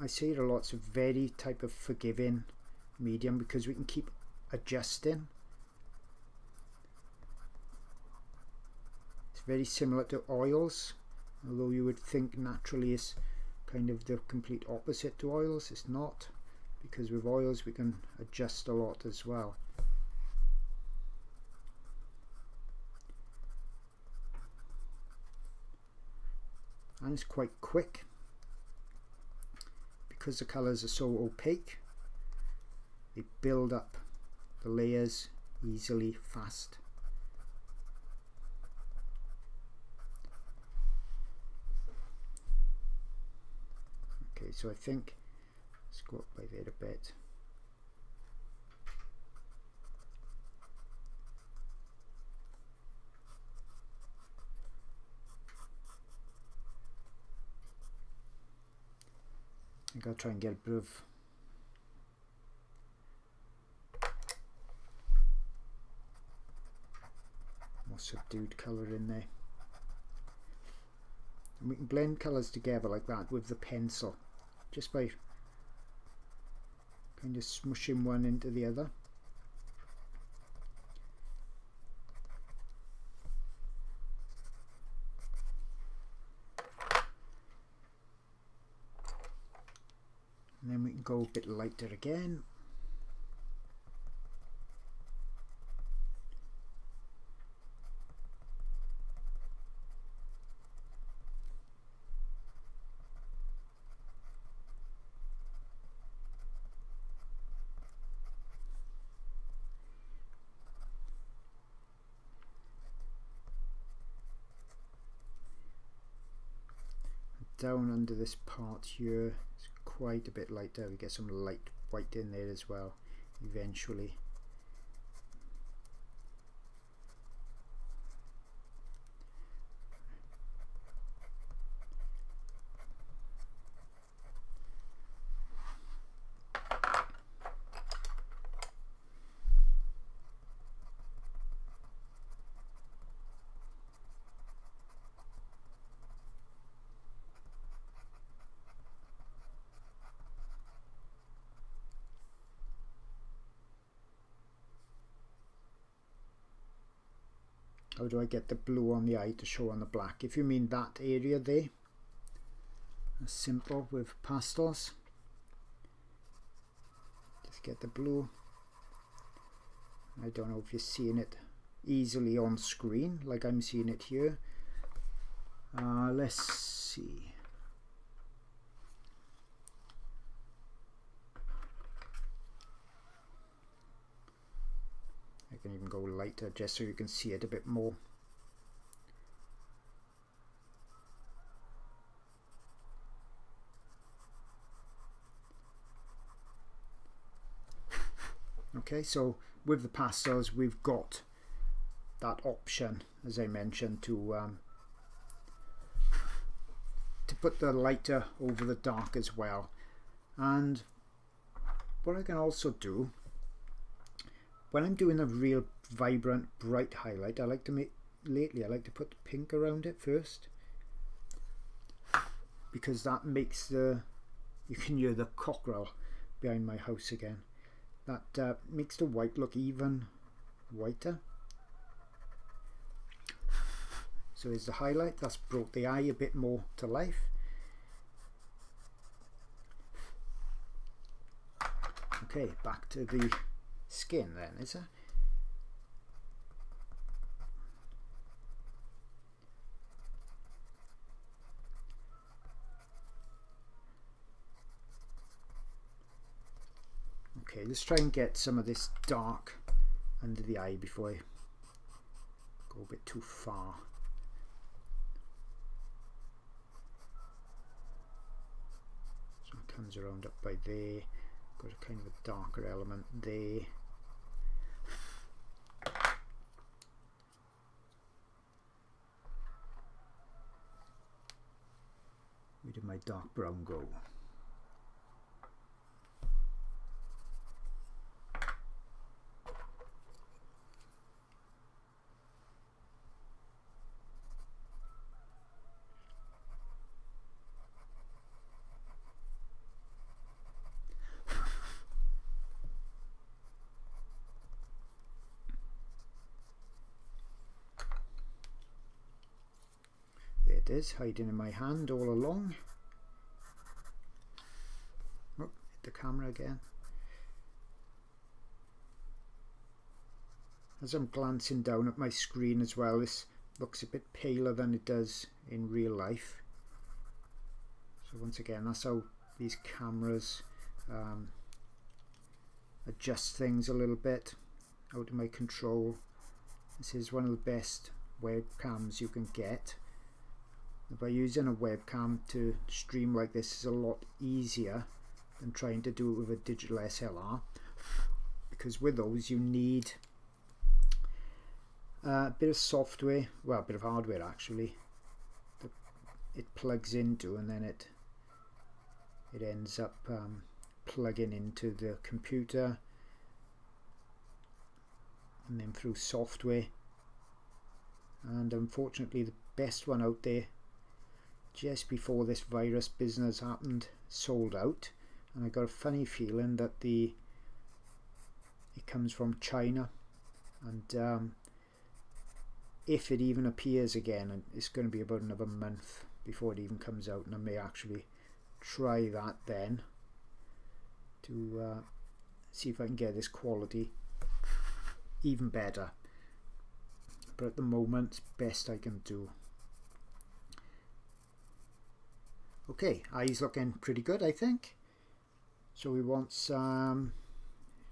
I see it a lot, it's a very type of forgiving medium because we can keep adjusting. It's very similar to oils, although you would think naturally it's kind of the complete opposite to oils. It's not, because with oils we can adjust a lot as well. And it's quite quick because the colours are so opaque. They build up the layers easily, fast. Okay, so I think let's go up by there a bit. I think I'll try and get a bit of more subdued colour in there. And we can blend colours together like that with the pencil, just by kind of smushing one into the other. And then we can go a bit lighter again. Down under this part here, it's quite a bit lighter. We get some light white in there as well eventually. How do I get the blue on the eye to show on the black? If you mean that area there, that's simple with pastels. Just get the blue. I don't know if you're seeing it easily on screen like I'm seeing it here. Let's see. I can even go lighter just so you can see it a bit more. Okay, so with the pastels we've got that option, as I mentioned, to put the lighter over the dark as well. And what I can also do when I'm doing a real vibrant bright highlight, I like to put pink around it first, because that makes you can hear the cockerel behind my house again. That makes the white look even whiter. So here's the highlight. That's brought the eye a bit more to life. Okay, back to the skin then, is it? Okay, let's try and get some of this dark under the eye before I go a bit too far. So it comes around up by there, got a kind of a darker element there. Where did my dark brown go? There it is, hiding in my hand all along. Oh, hit the camera again. As I'm glancing down at my screen as well, this looks a bit paler than it does in real life. So once again, that's how these cameras adjust things a little bit out of my control. This is one of the best webcams you can get. By using a webcam to stream like this is a lot easier than trying to do it with a digital SLR, because with those you need a bit of software, well, a bit of hardware actually, that it plugs into, and then it ends up plugging into the computer and then through software. And unfortunately the best one out there just before this virus business happened sold out, and I got a funny feeling that it comes from China, and if it even appears again, it's going to be about another month before it even comes out, and I may actually try that then to see if I can get this quality even better, but at the moment it's best I can do. Okay, eyes looking pretty good, I think. So we want some,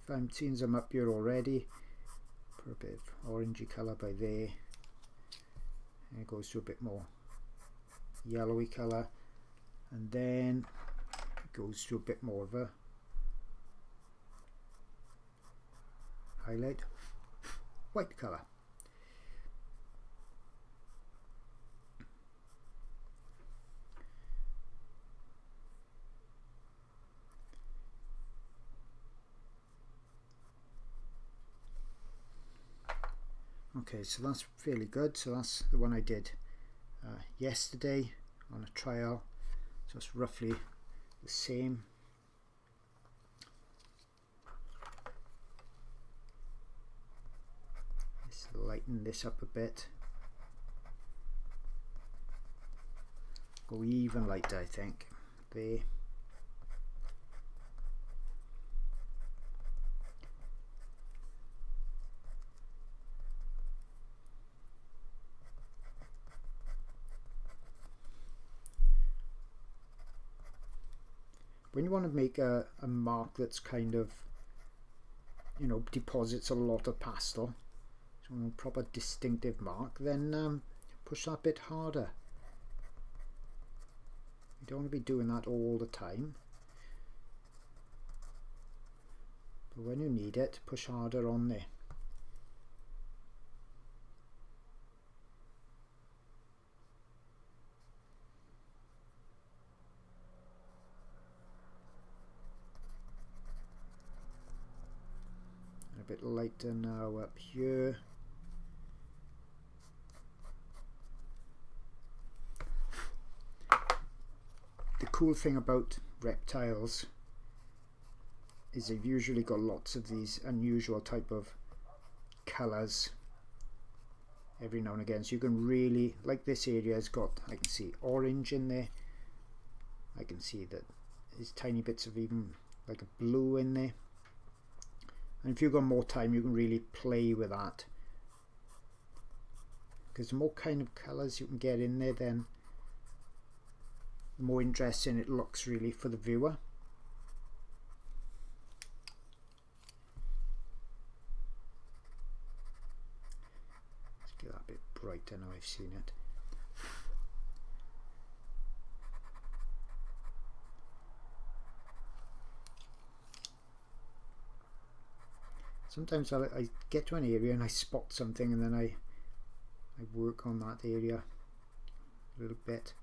if I'm seeing some up here already, put a bit of orangey colour by there, and it goes to a bit more yellowy colour, and then it goes to a bit more of a highlight white colour. Okay, so that's fairly good. So that's the one I did yesterday on a trial, so it's roughly the same. This lighten this up a bit. Go even lighter, I think. There. When you want to make a mark that's kind of, you know, deposits a lot of pastel, so a proper distinctive mark, then push that bit harder. You don't want to be doing that all the time, but when you need it, push harder on there. A bit lighter now up here. The cool thing about reptiles is they've usually got lots of these unusual type of colours every now and again, so you can really, like this area has got, I can see orange in there, I can see that there's tiny bits of even like a blue in there, and if you've got more time you can really play with that, because the more kind of colours you can get in there, then the more interesting it looks really for the viewer. Let's get that a bit brighter now I've seen it. Sometimes I get to an area and I spot something, and then I work on that area a little bit.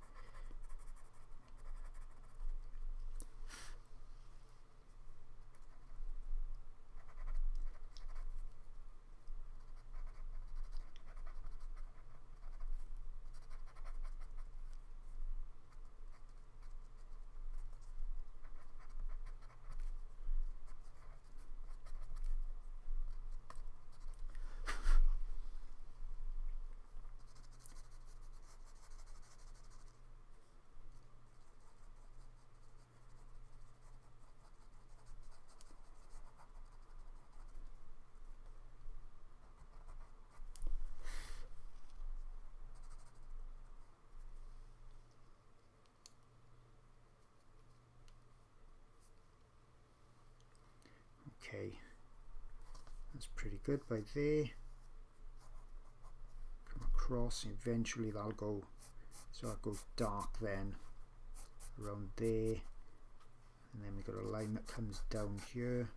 Okay, that's pretty good by there. Come across, and eventually that'll go, so that goes dark then around there, and then we've got a line that comes down here,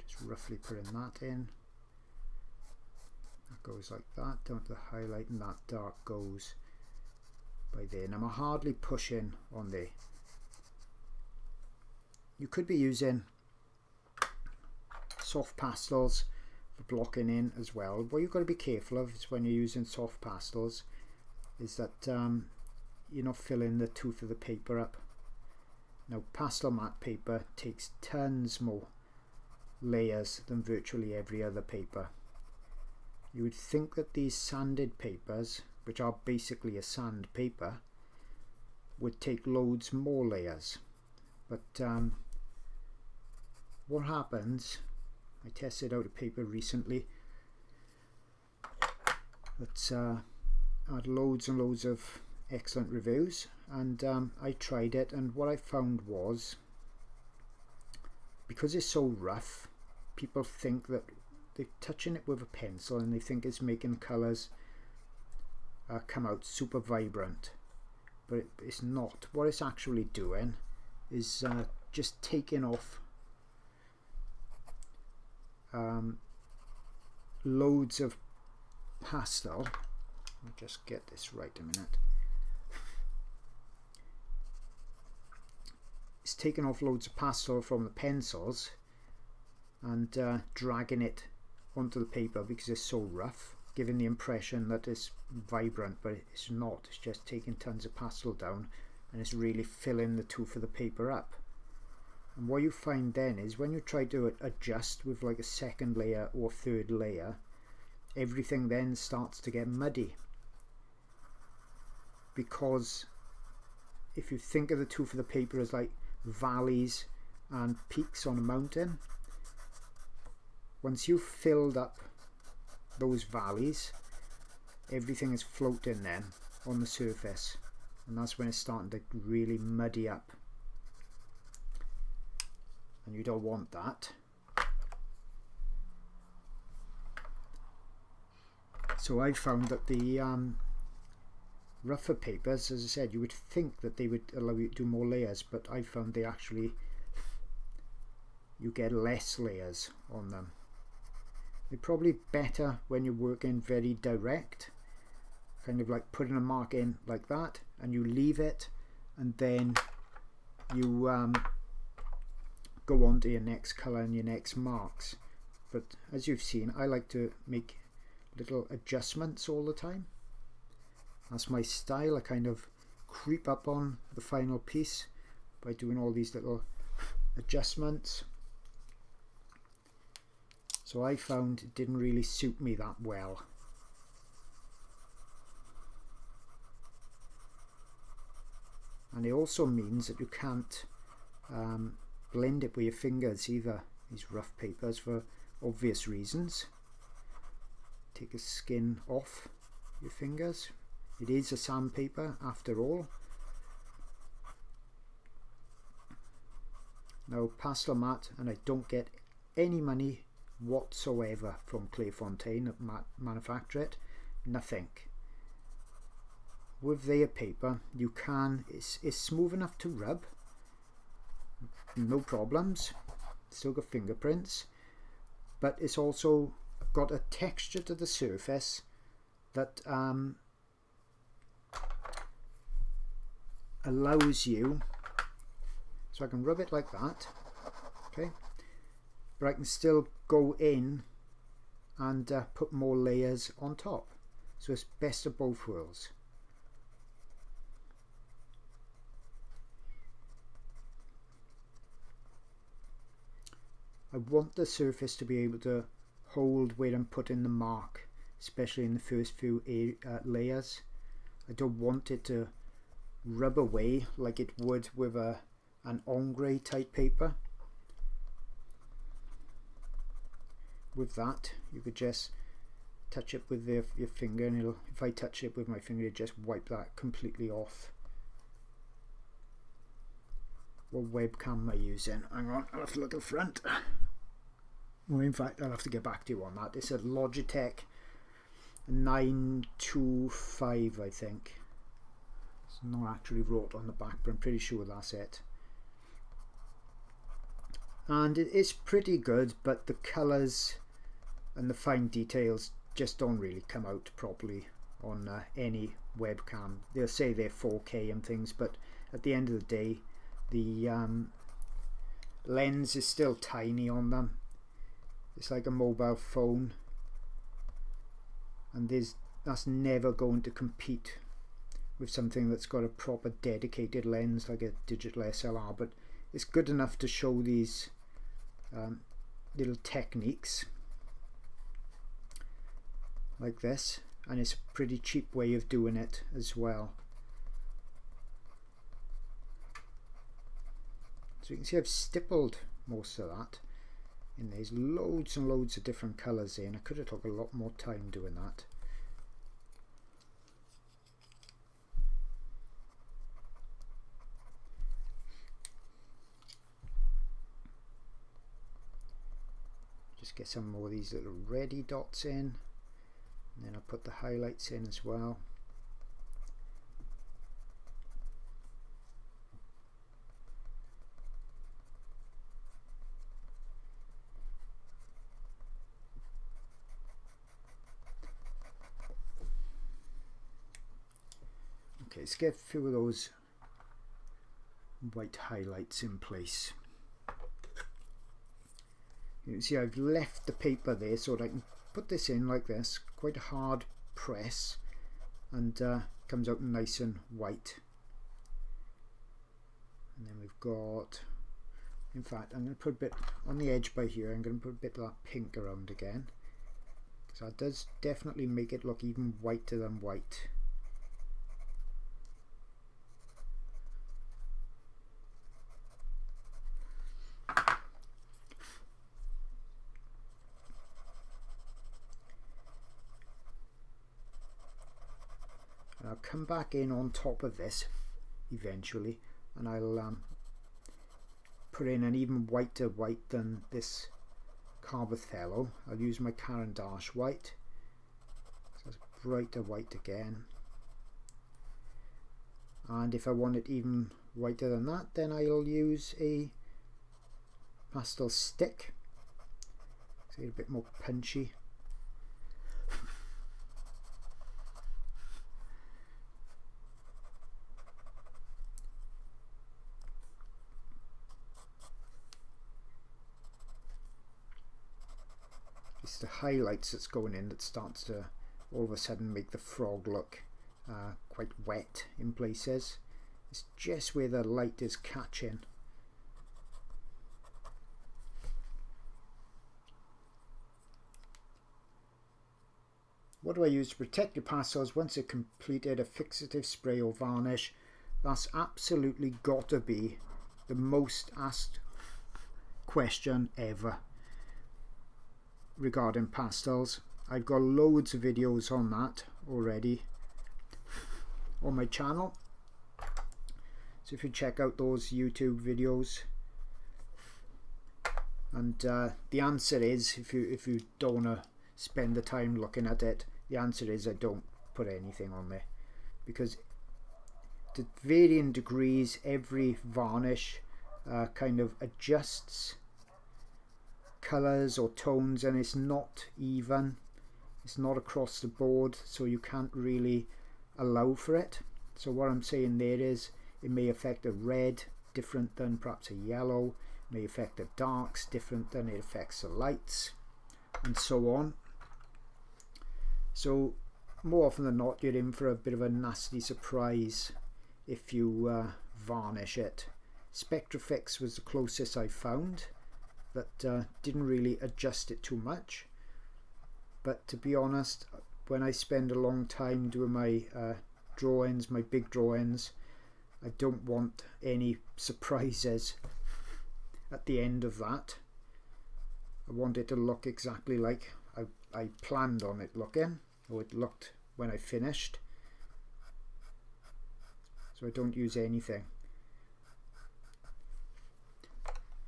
just roughly putting that in. That goes like that down to the highlight, and that dark goes by there. Now I'm hardly pushing on there. You could be using soft pastels for blocking in as well. What you've got to be careful of is when you're using soft pastels is that you're not filling the tooth of the paper up. Now pastel matte paper takes tons more layers than virtually every other paper. You would think that these sanded papers, which are basically a sand paper, would take loads more layers, but what happens, I tested out a paper recently that's had loads and loads of excellent reviews, and I tried it, and what I found was, because it's so rough, people think that they're touching it with a pencil and they think it's making colours come out super vibrant, but it's not. What it's actually doing is just taking off loads of pastel. Let me just get this right a minute. It's taking off loads of pastel from the pencils and dragging it onto the paper because it's so rough, giving the impression that it's vibrant, but it's not. It's just taking tons of pastel down and it's really filling the tooth of the paper up. And what you find then is when you try to adjust with like a second layer or third layer, everything then starts to get muddy, because if you think of the tooth of the paper as like valleys and peaks on a mountain, once you've filled up those valleys, everything is floating then on the surface, and that's when it's starting to really muddy up, and you don't want that. So I found that the rougher papers, as I said, you would think that they would allow you to do more layers, but I found they actually, you get less layers on them. They're probably better when you're working very direct, kind of like putting a mark in like that, and you leave it, and then you go on to your next colour and your next marks. But as you've seen, I like to make little adjustments all the time. That's my style. I kind of creep up on the final piece by doing all these little adjustments. So I found it didn't really suit me that well. And it also means that you can't blend it with your fingers either, these rough papers, for obvious reasons. Take the skin off your fingers. It is a sandpaper after all. Now, Pastel Mat, and I don't get any money whatsoever from Clairefontaine that manufacture it, nothing. With their paper, you can, it's smooth enough to rub, no problems, still got fingerprints, but it's also got a texture to the surface that allows you, so I can rub it like that, okay, but I can still go in and put more layers on top. So it's best of both worlds. I want the surface to be able to hold where I'm putting the mark, especially in the first few layers. I don't want it to rub away like it would with an ombre type paper. With that, you could just touch it with your finger, and it'll, if I touch it with my finger, just wipe that completely off. What webcam am I using? Hang on, I'll have to look at the front. Well, in fact, I'll have to get back to you on that. It's a Logitech 925, I think. It's not actually wrote on the back, but I'm pretty sure that's it. And it is pretty good, but the colours and the fine details just don't really come out properly on any webcam. They'll say they're 4K and things, but at the end of the day, the lens is still tiny on them. It's like a mobile phone, and that's never going to compete with something that's got a proper dedicated lens like a digital SLR, but it's good enough to show these little techniques like this, and it's a pretty cheap way of doing it as well. So you can see I've stippled most of that, and there's loads and loads of different colours in. I could have took a lot more time doing that. Just get some more of these little reddy dots in, and then I'll put the highlights in as well. Okay, let's get a few of those white highlights in place. You can see I've left the paper there so that I can put this in like this, quite a hard press, and comes out nice and white. And then we've got, in fact, I'm going to put a bit on the edge by here. I'm going to put a bit of that pink around again. So it does definitely make it look even whiter than white. I'll come back in on top of this eventually, and I'll put in an even whiter white than this carbothello. I'll use my Caran D'Ache white, so it's brighter white again. And if I want it even whiter than that, then I'll use a pastel stick, so it's a bit more punchy. It's the highlights that's going in that starts to all of a sudden make the frog look quite wet in places. It's just where the light is catching. What do I use to protect your pastels once they're completed? A fixative spray or varnish. That's absolutely got to be the most asked question ever regarding pastels. I've got loads of videos on that already on my channel, so if you check out those YouTube videos. And the answer is, if you don't want to spend the time looking at it, the answer is I don't put anything on there, because to varying degrees every varnish kind of adjusts colors or tones, and it's not even, it's not across the board, so you can't really allow for it. So what I'm saying there is it may affect a red different than perhaps a yellow, may affect the darks different than it affects the lights, and so on. So more often than not, you're in for a bit of a nasty surprise if you varnish it. Spectrafix was the closest I found that didn't really adjust it too much, but to be honest, when I spend a long time doing my drawings, my big drawings, I don't want any surprises at the end of that. I want it to look exactly like I planned on it looking, or it looked when I finished, so I don't use anything.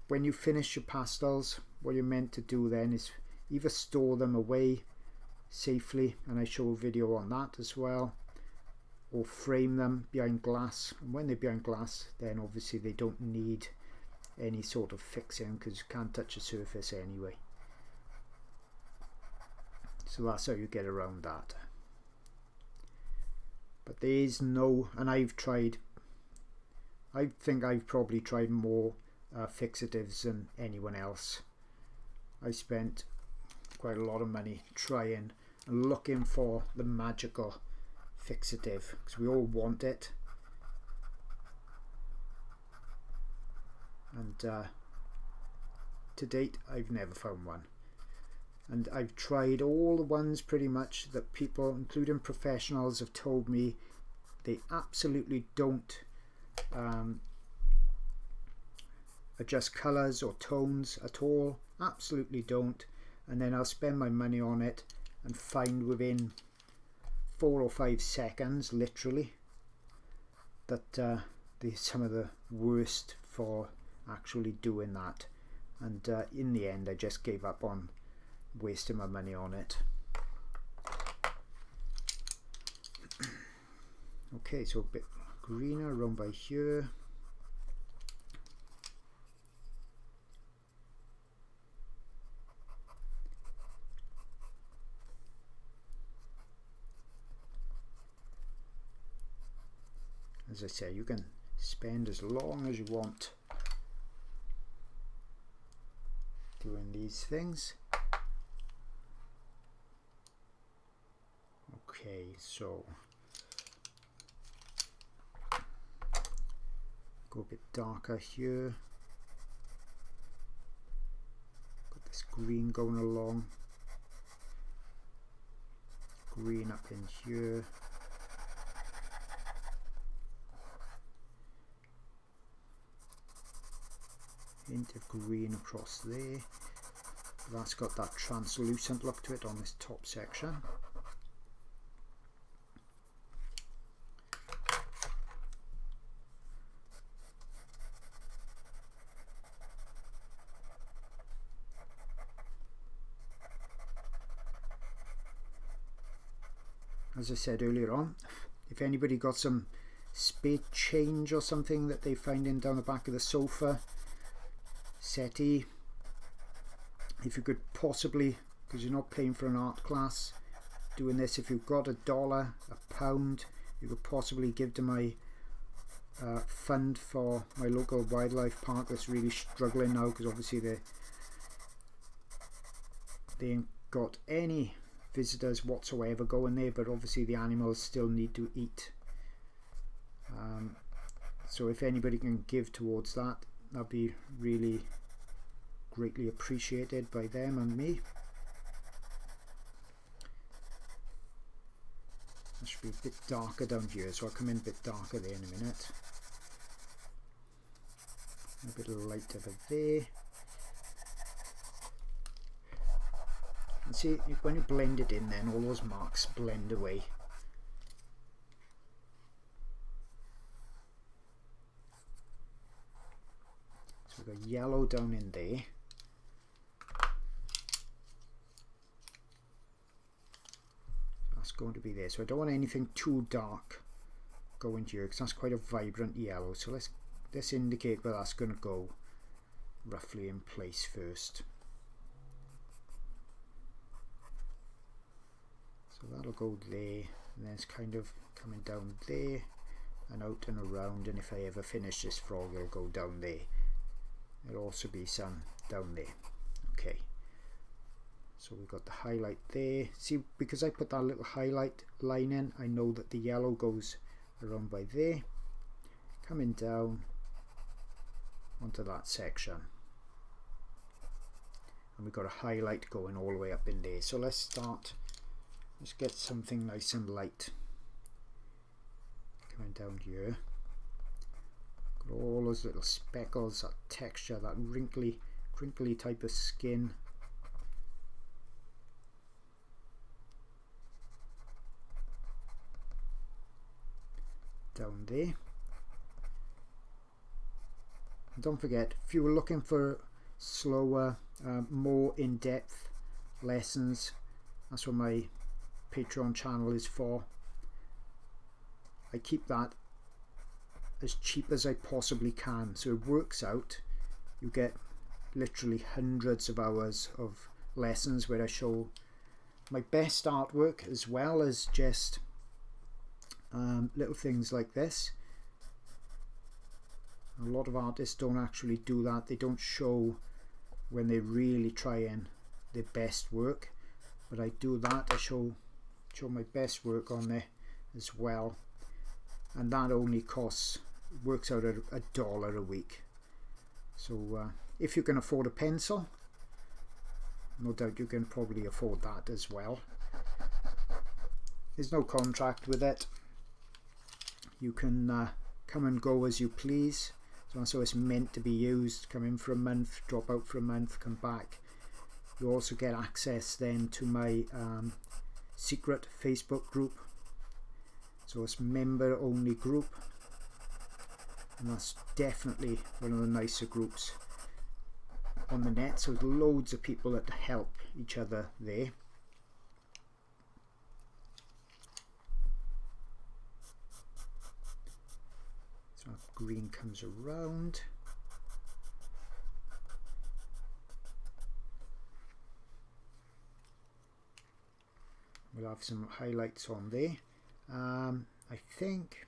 When you finish your pastels, what you're meant to do then is either store them away safely, and I show a video on that as well, or frame them behind glass. And when they're behind glass, then obviously they don't need any sort of fixing because you can't touch the surface anyway. So that's how you get around that. But there is no, and I think I've probably tried more fixatives than anyone else. I spent quite a lot of money trying and looking for the magical fixative, because we all want it, and to date I've never found one. And I've tried all the ones pretty much that people, including professionals, have told me they absolutely don't adjust colors or tones at all, absolutely don't. And then I'll spend my money on it and find within 4 or 5 seconds literally that they're some of the worst for actually doing that. And in the end I just gave up on wasting my money on it. Okay, so a bit greener around by here. As I say, you can spend as long as you want doing these things. Okay, so go a bit darker here. Got this green going along. green up in here. Hint of green across there. That's got that translucent look to it on this top section. As I said earlier on, if anybody got some spade change or something that they find in down the back of the sofa, settee, if you could possibly, because you're not paying for an art class doing this, if you've got $1, £1, you could possibly give to my fund for my local wildlife park that's really struggling now, because obviously they ain't got any visitors whatsoever going there, but obviously the animals still need to eat. So if anybody can give towards that, that'd be really greatly appreciated by them and me. That should be a bit darker down here, so I'll come in a bit darker there in a minute. A bit of light over there. And see, when you blend it in, then all those marks blend away. So we've got yellow down in there. That's going to be there. So I don't want anything too dark going here, because that's quite a vibrant yellow. So let's indicate where that's going to go roughly in place first. So that'll go there, and then it's kind of coming down there and out and around, and if I ever finish this frog, it'll go down there. There'll also be some down there. Okay, so we've got the highlight there. See, because I put that little highlight line in, I know that the yellow goes around by there, coming down onto that section, and we've got a highlight going all the way up in there. So let's get something nice and light coming down here. Got all those little speckles, that texture, that wrinkly type of skin. Down there. And don't forget, if you were looking for slower, more in-depth lessons, that's what my Patreon channel is for. I keep that as cheap as I possibly can, so it works out. You get literally hundreds of hours of lessons where I show my best artwork, as well as just little things like this. A lot of artists don't actually do that. They don't show when they're really trying their best work, but I do that. I show my best work on there as well, and that only works out at $1 a week. So if you can afford a pencil, no doubt you can probably afford that as well. There's no contract with it. You can come and go as you please. So it's meant to be used. Come in for a month, drop out for a month, come back. You also get access then to my secret Facebook group. So it's member only group, and that's definitely one of the nicer groups on the net. So there's loads of people that help each other there. So green comes around. We'll have some highlights on there. I think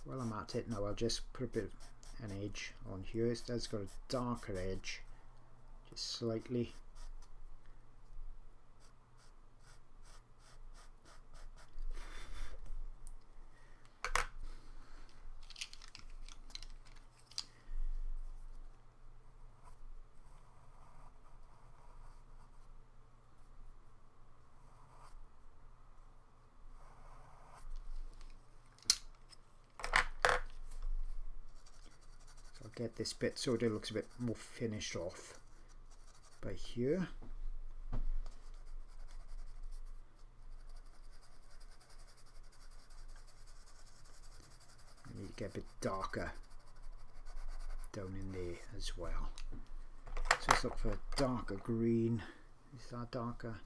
while I'm at it now, I'll just put a bit of an edge on here. It has got a darker edge, just slightly. get this bit so that it looks a bit more finished off by here. I need to get a bit darker down in there as well. So let's look for a darker green. Is that darker?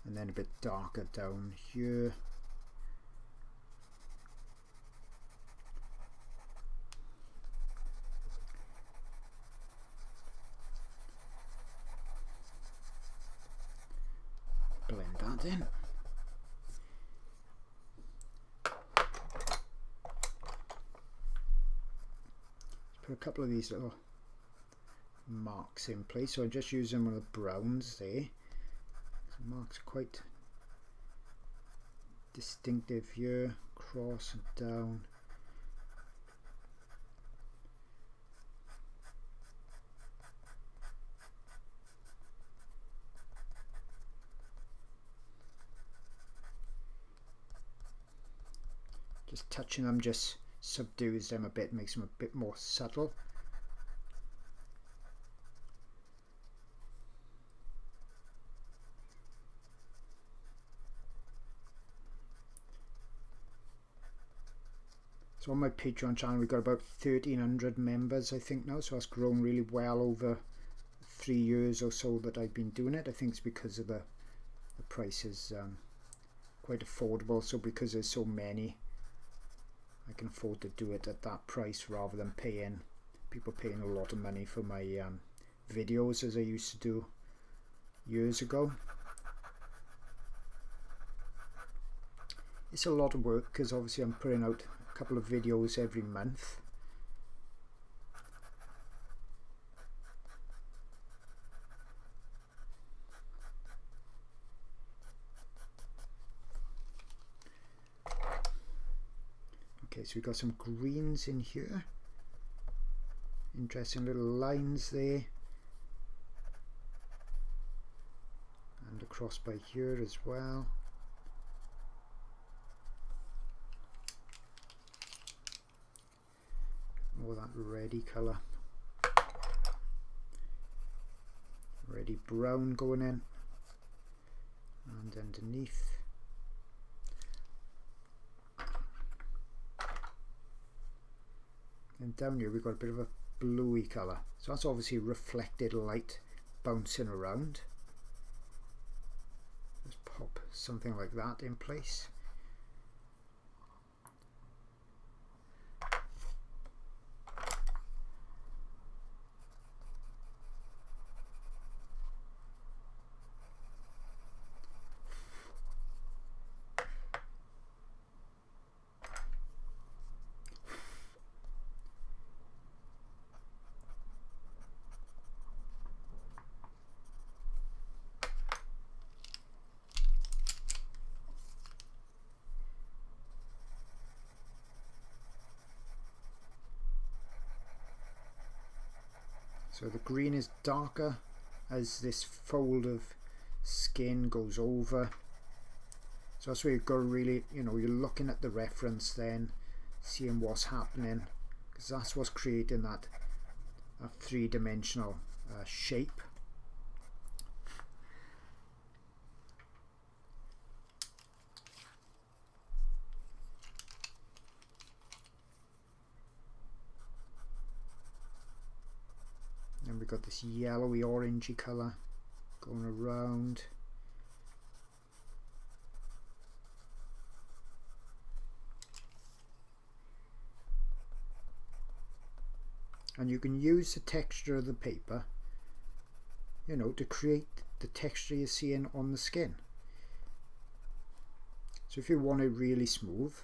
And then a bit darker down here. Blend that in. Put a couple of these little marks in place. So I'm just using one of the browns there. Marks quite distinctive here, cross and down. Just touching them just subdues them a bit, makes them a bit more subtle. So on my Patreon channel we've got about 1,300 members I think now, so that's grown really well over 3 years or so that I've been doing it. I think it's because of the price is quite affordable, so because there's so many I can afford to do it at that price rather than people paying a lot of money for my videos as I used to do years ago. It's a lot of work because obviously I'm putting out a couple of videos every month. Okay, so we've got some greens in here. Interesting little lines there. And across by here as well. More that reddy colour. Reddy brown going in. And underneath. And down here we've got a bit of a bluey colour. So that's obviously reflected light bouncing around. Just pop something like that in place. So the green is darker as this fold of skin goes over. So that's where you've got to really, you're looking at the reference then, seeing what's happening, because that's what's creating that three-dimensional shape. And we've got this yellowy orangey colour going around. And you can use the texture of the paper, to create the texture you're seeing on the skin. So if you want it really smooth,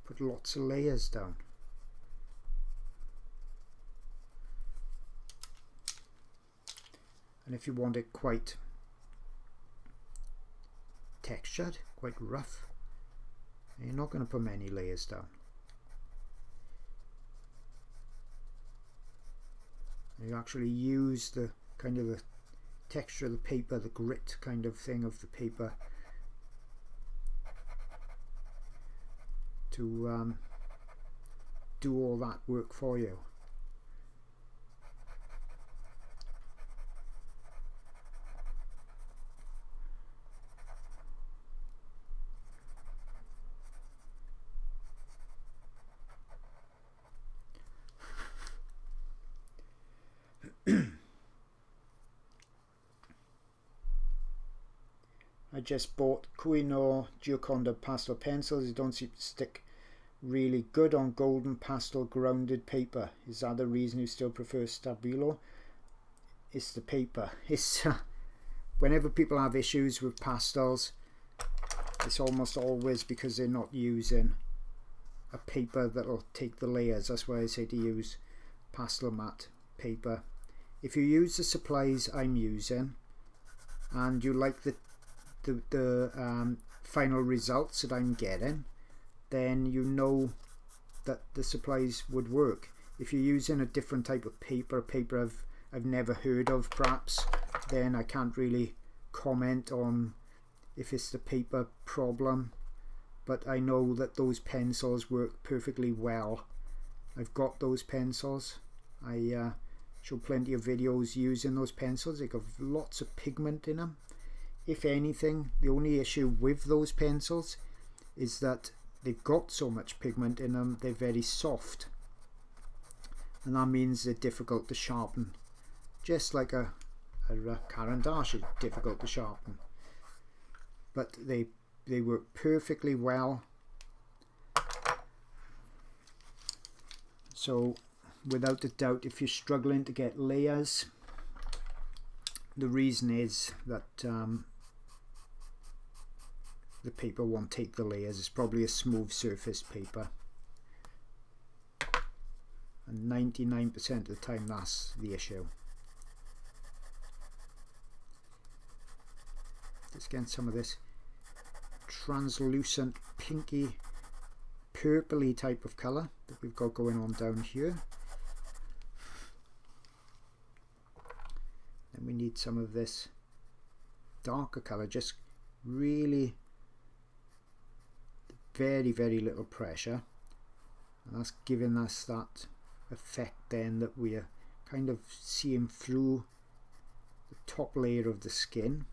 put lots of layers down. And if you want it quite textured, quite rough, you're not going to put many layers down. You actually use the kind of the texture of the paper, the grit kind of thing of the paper, to do all that work for you. I just bought Kuino Gioconda pastel pencils. They don't seem to stick really good on golden pastel grounded paper. Is that the reason you still prefer Stabilo? It's the paper. It's whenever people have issues with pastels, it's almost always because they're not using a paper that'll take the layers. That's why I say to use pastel matte paper. If you use the supplies I'm using and you like the final results that I'm getting, then you know that the supplies would work. If you're using a different type of paper, I've never heard of perhaps, then I can't really comment on if it's the paper problem, but I know that those pencils work perfectly well. I've got those pencils. I show plenty of videos using those pencils. They got lots of pigment in them. If anything, the only issue with those pencils is that they've got so much pigment in them, they're very soft. And that means they're difficult to sharpen. Just like a Caran D'Ache is difficult to sharpen. But they work perfectly well. So, without a doubt, if you're struggling to get layers, the reason is that the paper won't take the layers. It's probably a smooth surface paper, and 99% of the time that's the issue. Let's get some of this translucent pinky purpley type of colour that we've got going on down here. Then we need some of this darker colour, just really very little pressure, and that's giving us that effect then that we are kind of seeing through the top layer of the skin.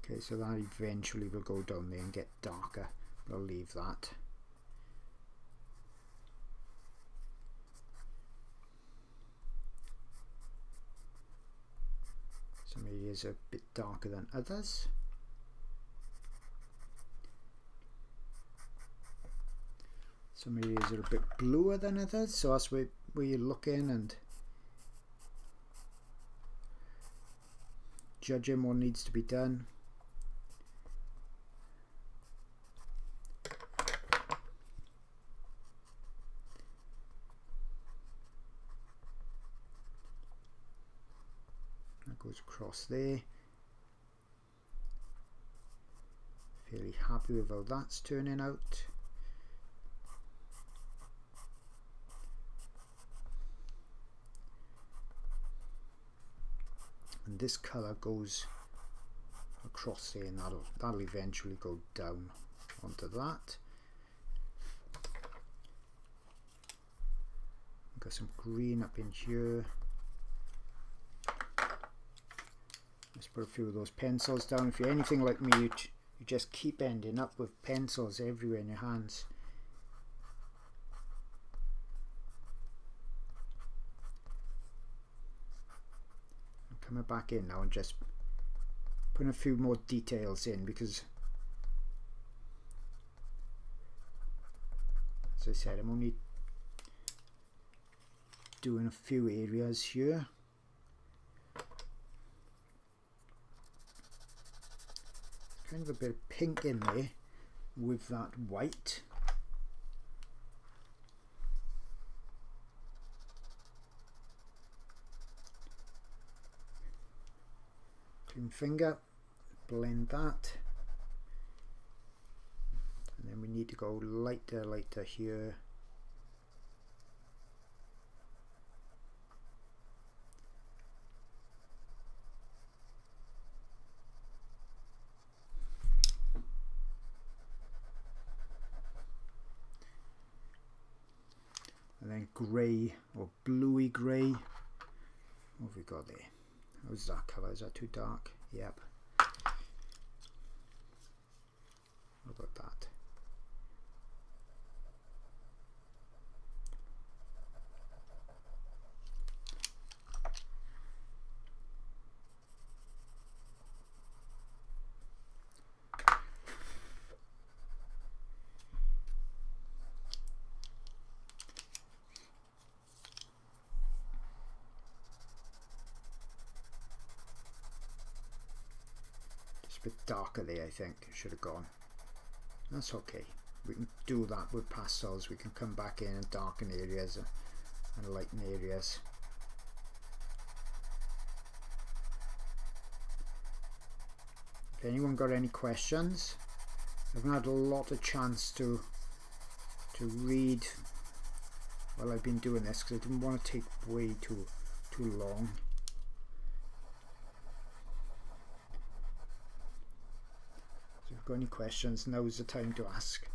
Okay, so that eventually will go down there and get darker, but I'll leave that. Some areas are a bit darker than others. Some areas are a bit bluer than others, so that's where you're looking and judging what needs to be done. Goes across there. Fairly happy with how that's turning out. And this colour goes across there, and that'll eventually go down onto that. Got some green up in here. Let's put a few of those pencils down. If you're anything like me, you just keep ending up with pencils everywhere in your hands. I'm coming back in now and just putting a few more details in, because as I said, I'm only doing a few areas here. Kind of a bit of pink in there with that white. Clean finger, blend that, and then we need to go lighter here. And then grey or bluey grey. What have we got there? How's that colour? Is that too dark? Yep. How about that? Bit darker there, I think. Should have gone. That's okay. We can do that with pastels. We can come back in and darken areas and lighten areas. If anyone got any questions, I haven't had a lot of chance to read while I've been doing this, because I didn't want to take way too long. If you've got any questions, now's the time to ask.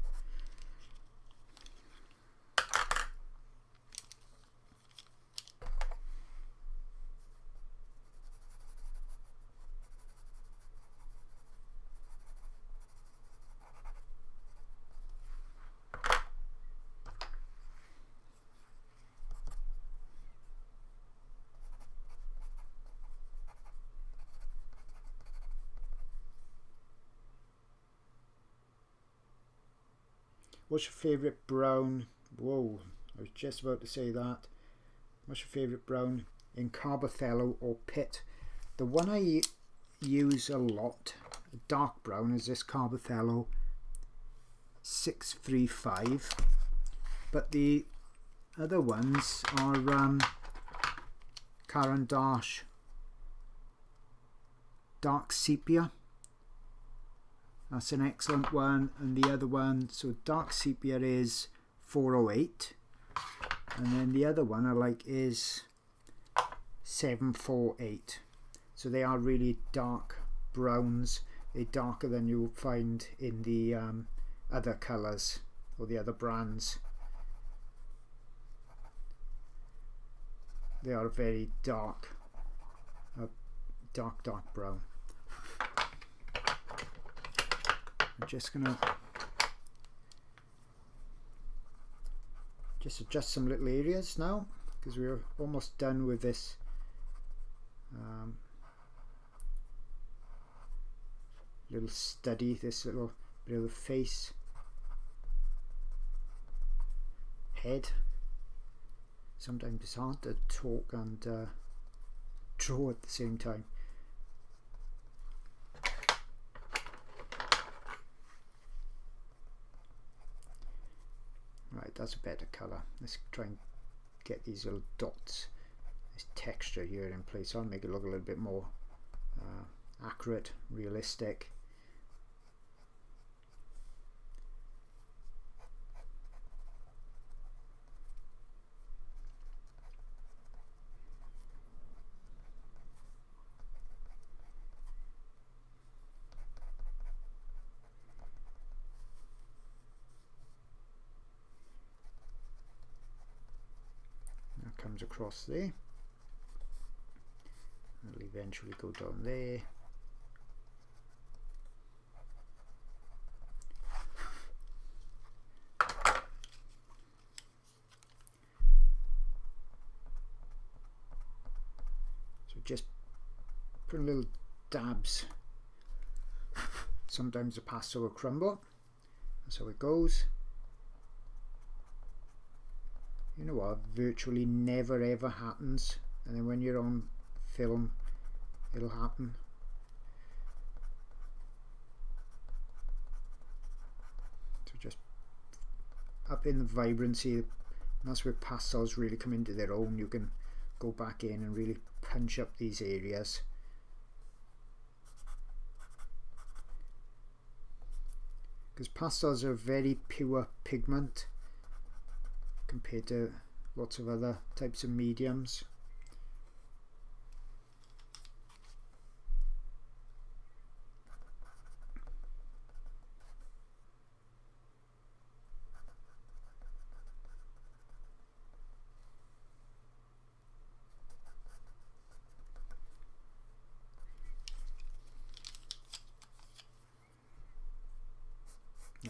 What's your favourite brown? Whoa, I was just about to say that. What's your favourite brown in carbothello or PITT? The one I use a lot, dark brown, is this carbothello 635. But the other ones are Caran D'Ache dark sepia. That's an excellent one. And the other one, so dark sepia is 408, and then the other one I like is 748. So they are really dark browns. They're darker than you'll find in the other colours or the other brands. They are very dark, dark brown. I'm just gonna adjust some little areas now, because we're almost done with this little study, this little bit of the face, head. Sometimes it's hard to talk and draw at the same time. Right, that's a better colour. Let's try and get these little dots, this texture here in place. I'll make it look a little bit more accurate, realistic. Comes across there. It'll eventually go down there. So just put little dabs sometimes the pastel will crumble. That's how it goes. You know what, virtually never ever happens, and then when you're on film it'll happen. So just up in the vibrancy, and that's where pastels really come into their own. You can go back in and really punch up these areas. Because pastels are a very pure pigment compared to lots of other types of mediums.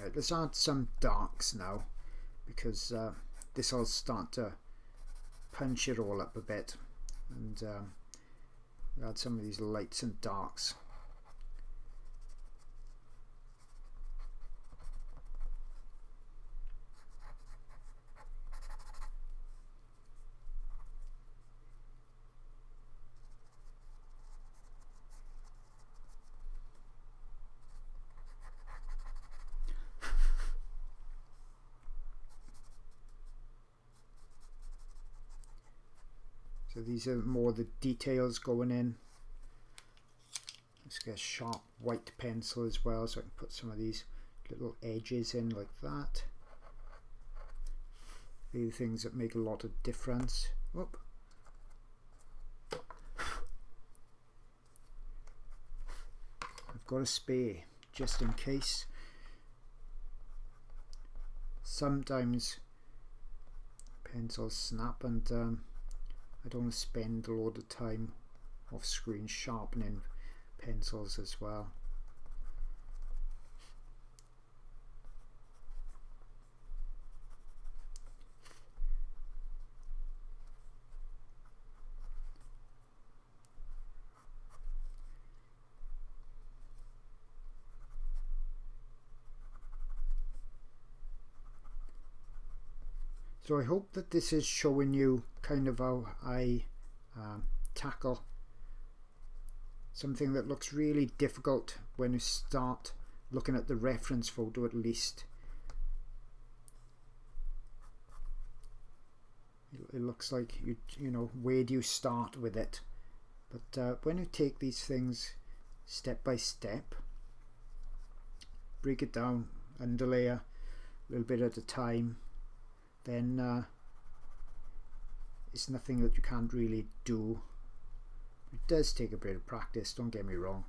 Right, let's add some darks now, because this will start to punch it all up a bit, and add some of these lights and darks. So these are more the details going in. Let's get a sharp white pencil as well, so I can put some of these little edges in like that. These are the things that make a lot of difference. Whoop. I've got a spare just in case. Sometimes pencils snap, and I don't want to spend a lot of time off screen sharpening pencils as well. So I hope that this is showing you kind of how I tackle something that looks really difficult when you start looking at the reference photo at least. It looks like you know, where do you start with it? But when you take these things step by step, break it down, underlayer a little bit at a time, then it's nothing that you can't really do. It does take a bit of practice, don't get me wrong.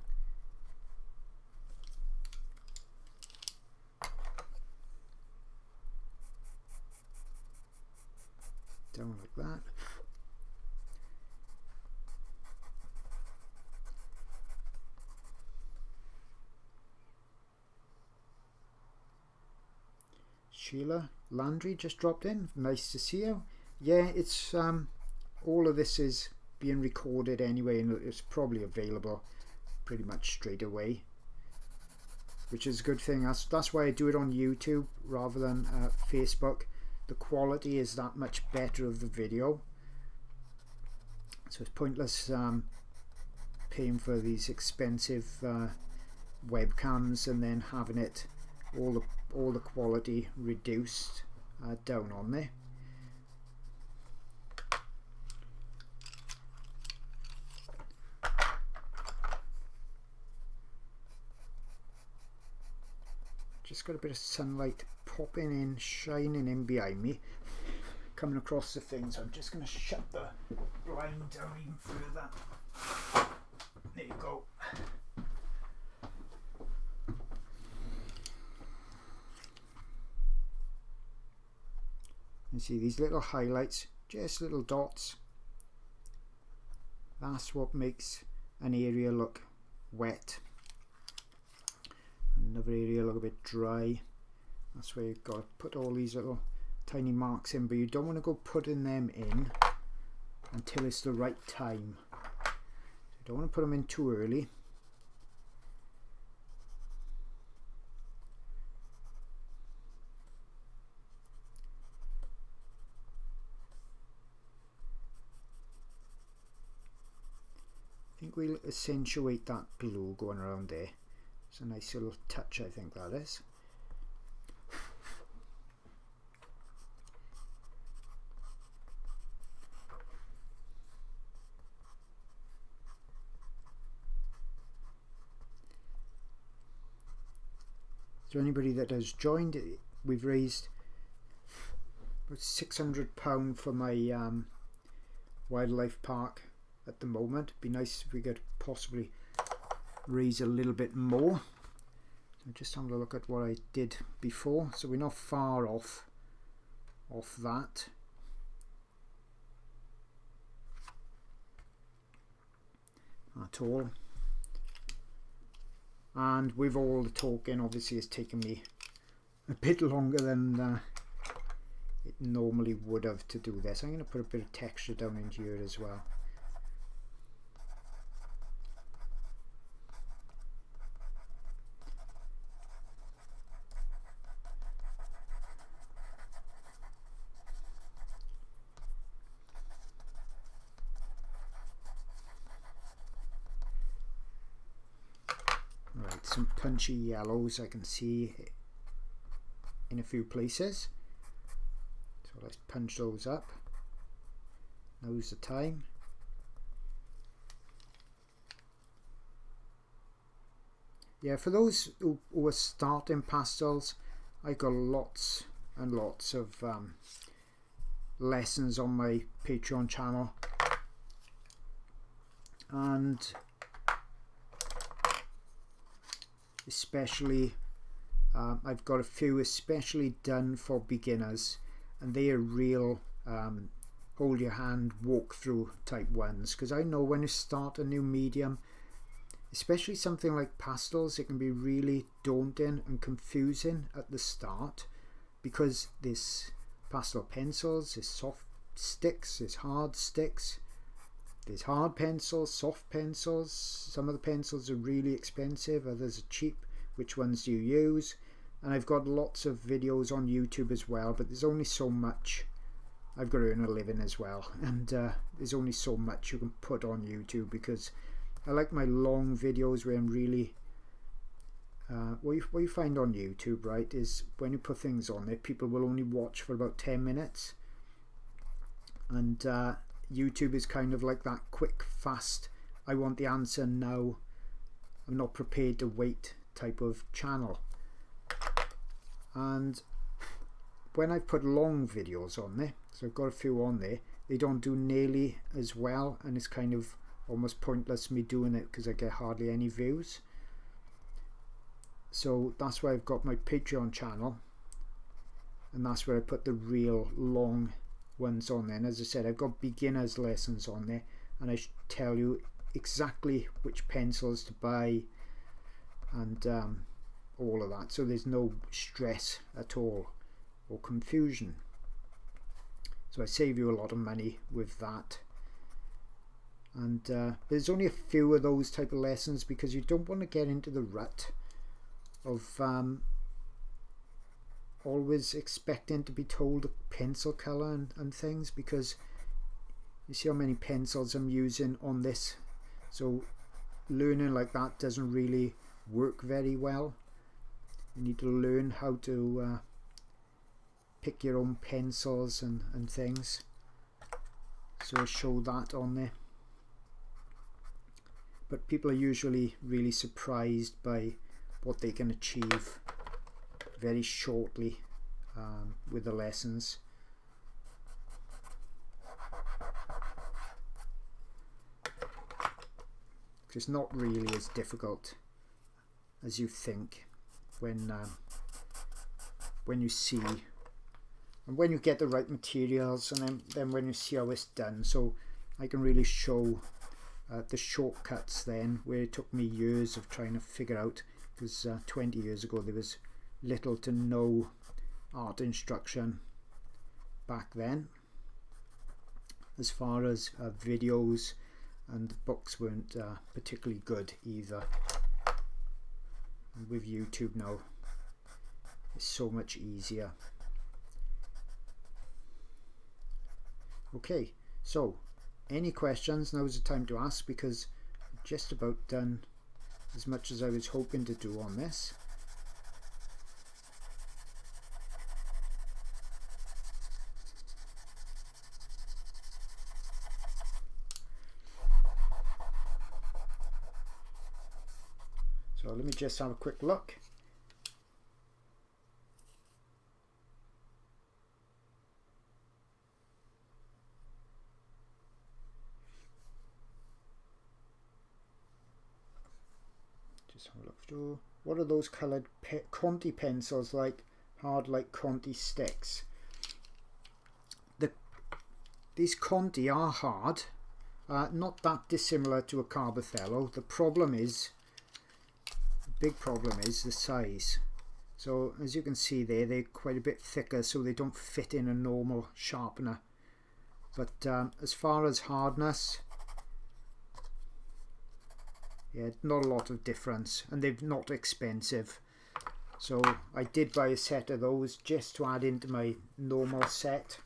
Down like that. Sheila Landry just dropped in. Nice to see you. Yeah, it's all of this is being recorded anyway, and it's probably available pretty much straight away, which is a good thing. That's why I do it on YouTube rather than Facebook. The quality is that much better of the video, so it's pointless paying for these expensive webcams and then having it all the quality reduced down on there. Just got a bit of sunlight popping in, shining in behind me, coming across the thing, so I'm just going to shut the blind down even further. There you go. You see these little highlights, just little dots. That's what makes an area look wet. Another area look a bit dry. That's where you've got to put all these little tiny marks in, but you don't want to go putting them in until it's the right time. So you don't want to put them in too early. think we'll accentuate that blue going around there. It's a nice little touch, I think that is. So anybody that has joined, we've raised about £600 for my wildlife park at the moment. Be nice if we could possibly raise a little bit more. So just having a look at what I did before. So we're not far off that. At all. And with all the talking, obviously it's taken me a bit longer than it normally would have to do this. I'm going to put a bit of texture down in here as well. Right, some punchy yellows I can see in a few places. So let's punch those up. Now's the time. Yeah, for those who are starting pastels, I got lots and lots of lessons on my Patreon channel, and especially I've got a few especially done for beginners, and they are real hold your hand walkthrough type ones, because I know when you start a new medium, especially something like pastels, it can be really daunting and confusing at the start, because there's pastel pencils, there's soft sticks, there's hard sticks, there's hard pencils, soft pencils. Some of the pencils are really expensive, others are cheap. Which ones do you use? And I've got lots of videos on YouTube as well, but there's only so much. I've got to earn a living as well, and there's only so much you can put on YouTube, because I like my long videos where I'm really what you find on YouTube, right, is when you put things on there, people will only watch for about 10 minutes, and YouTube is kind of like that quick, fast, I want the answer now, I'm not prepared to wait type of channel. And when I put long videos on there, so I've got a few on there, they don't do nearly as well, and it's kind of almost pointless me doing it because I get hardly any views. So that's why I've got my Patreon channel, and that's where I put the real long ones on there. And as I said, I've got beginners lessons on there, and I tell you exactly which pencils to buy and all of that, so there's no stress at all or confusion. So I save you a lot of money with that. And there's only a few of those type of lessons, because you don't want to get into the rut of always expecting to be told the pencil color and things, because you see how many pencils I'm using on this. So learning like that doesn't really work very well. You need to learn how to pick your own pencils and things. So I show that on there. But people are usually really surprised by what they can achieve very shortly with the lessons. It's not really as difficult as you think when you see and when you get the right materials, and then when you see how it's done. So I can really show the shortcuts then, where it took me years of trying to figure out, because 20 years ago there was little to no art instruction back then, as far as videos, and the books weren't particularly good either. And with YouTube now, it's so much easier. Okay, so any questions, now's the time to ask, because just about done as much as I was hoping to do on this. So let me just have a quick look. Just have a look through. What are those coloured Conti pencils like? Hard like Conti sticks. These Conti are hard. Not that dissimilar to a carbothello. The problem is, big problem is the size. So as you can see there, they're quite a bit thicker, so they don't fit in a normal sharpener. But as far as hardness, yeah, not a lot of difference, and they're not expensive. So I did buy a set of those just to add into my normal set.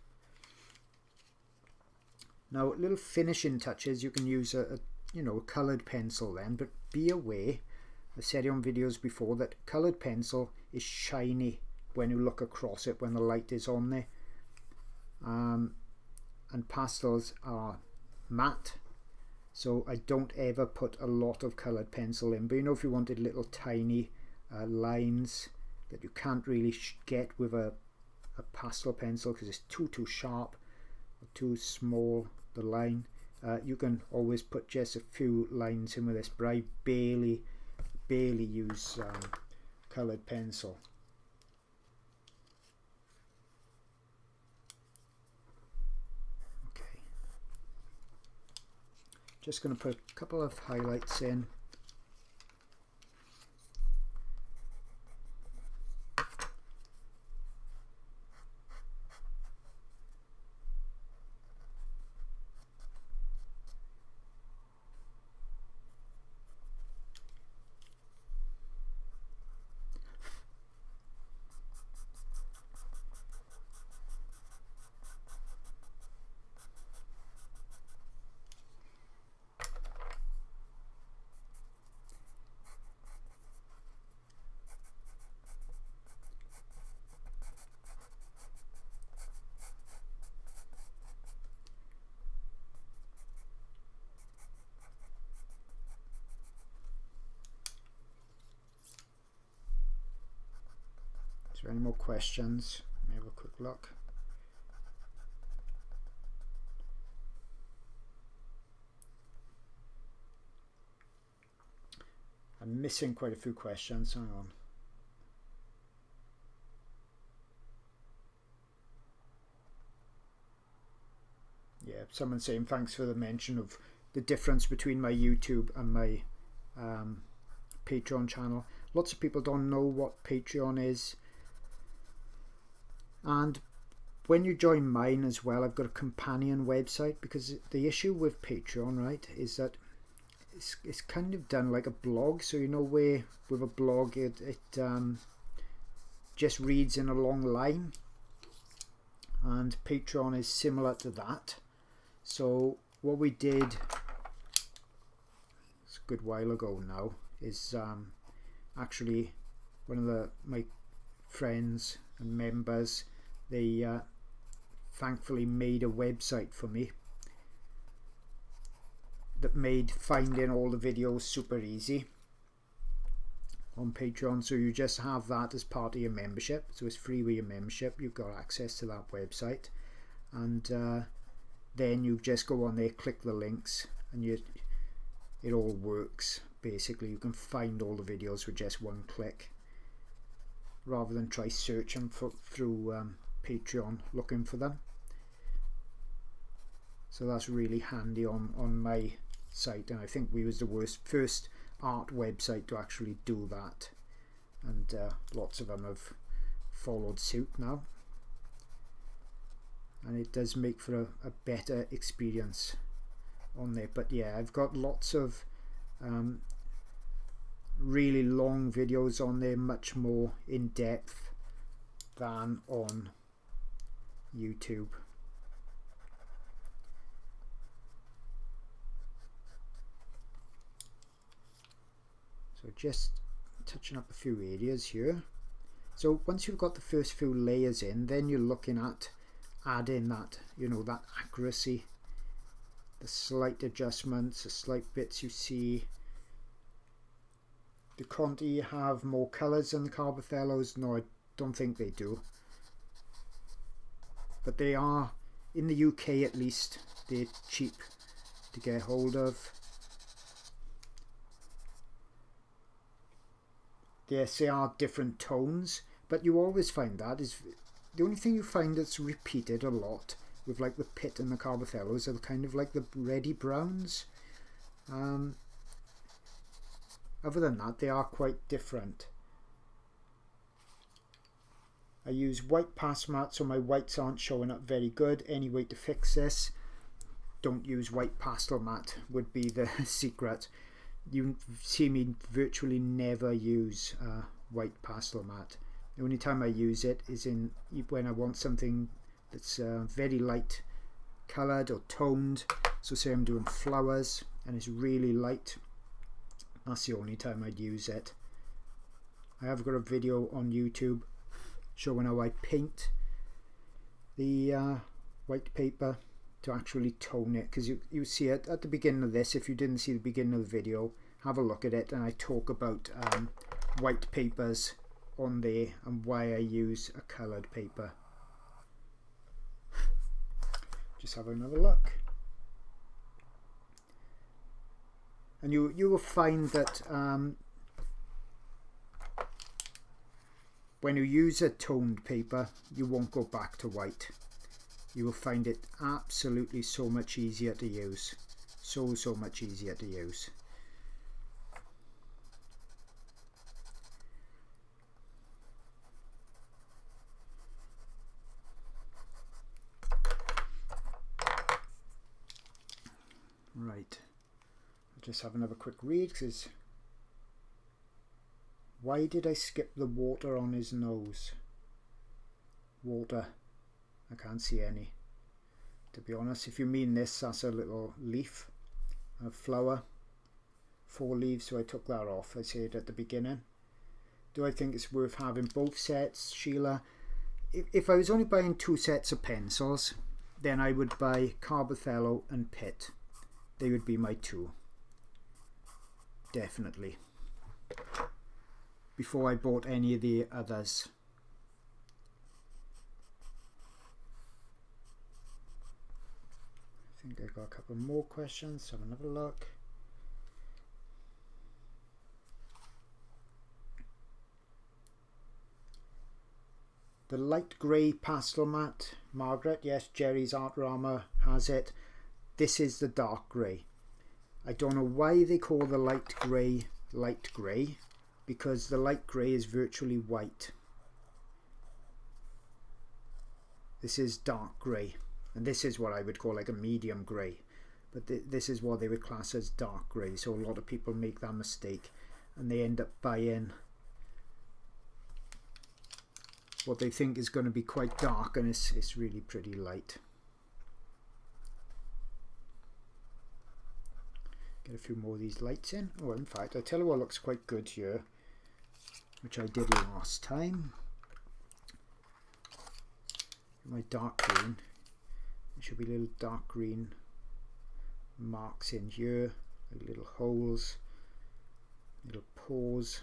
Now, little finishing touches, you can use a coloured pencil then, but be aware, I've said it on videos before, that coloured pencil is shiny when you look across it when the light is on there, and pastels are matte, so I don't ever put a lot of coloured pencil in. But if you wanted little tiny lines that you can't really get with a pastel pencil because it's too sharp or too small, the line, you can always put just a few lines in with this, but I barely use coloured pencil. Okay, just going to put a couple of highlights in. Is there any more questions? Let me have a quick look. I'm missing quite a few questions. Hang on. Yeah, someone saying thanks for the mention of the difference between my YouTube and my Patreon channel. Lots of people don't know what Patreon is. And when you join mine as well, I've got a companion website, because the issue with Patreon, right, is that it's kind of done like a blog. So where with a blog it just reads in a long line, and Patreon is similar to that. So what we did, it's a good while ago now, is actually one of my friends and members, they thankfully made a website for me that made finding all the videos super easy on Patreon. So you just have that as part of your membership, so it's free with your membership. You've got access to that website, and then you just go on there, click the links, and it all works. Basically you can find all the videos with just one click, rather than try searching through Patreon looking for them. So that's really handy on my site, and I think we was the first art website to actually do that, and lots of them have followed suit now, and it does make for a better experience on there. But yeah, I've got lots of really long videos on there, much more in depth than on YouTube. just touching up a few areas here. So once you've got the first few layers in, then you're looking at adding that, you know, that accuracy, the slight adjustments, the slight bits you see. Do Conti have more colours than the Carbothellos? No, I don't think they do. But they are, in the UK at least, they're cheap to get hold of. Yes, they are different tones, but you always find that is the only thing you find that's repeated a lot with like the PITT and the Carbothellos are kind of like the reddy browns. Other than that, they are quite different. I use white pass mat, so my whites aren't showing up very good. Any way to fix this, don't use white pastel mat would be the secret. You see me virtually never use white pastel mat. The only time I use it is when I want something that's very light coloured or toned. So say I'm doing flowers and it's really light. That's the only time I'd use it. I have got a video on YouTube showing how I paint the white paper to actually tone it, because you see it at the beginning of this. If you didn't see the beginning of the video, have a look at it, and I talk about white papers on there and why I use a coloured paper. Just have another look. And you will find that when you use a toned paper, you won't go back to white. You will find it absolutely so much easier to use. So much easier to use. Right. Just have another quick read, because why did I skip the water on his nose? Water, I can't see any, to be honest. If you mean this, that's a little leaf, a flower, 4 leaves, so I took that off. I said at the beginning. Do I think it's worth having both sets, Sheila? If I was only buying 2 sets of pencils, then I would buy Carbothello and PITT. They would be my 2. Definitely. Before I bought any of the others. I think I got a couple more questions. Have another look. The light grey pastel mat, Margaret. Yes, Jerry's Artrama has it. This is the dark grey. I don't know why they call the light grey, because the light grey is virtually white. This is dark grey, and this is what I would call like a medium grey, but this is what they would class as dark grey. So a lot of people make that mistake and they end up buying what they think is going to be quite dark, and it's really pretty light. Get a few more of these lights in. Oh, in fact, I tell you what looks quite good here, which I did last time. My dark green. There should be little dark green marks in here, like little holes, little pores.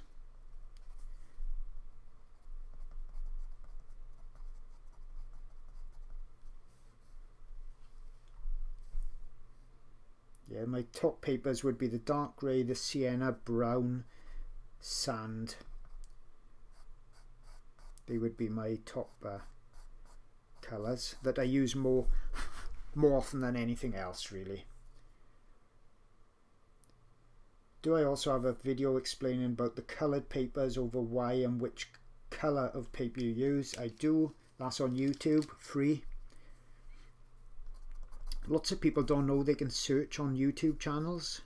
Yeah, my top papers would be the dark grey, the sienna, brown, sand. They would be my top colours that I use more often than anything else, really. Do I also have a video explaining about the coloured papers over why and which colour of paper you use? I do. That's on YouTube, free. Lots of people don't know they can search on YouTube channels.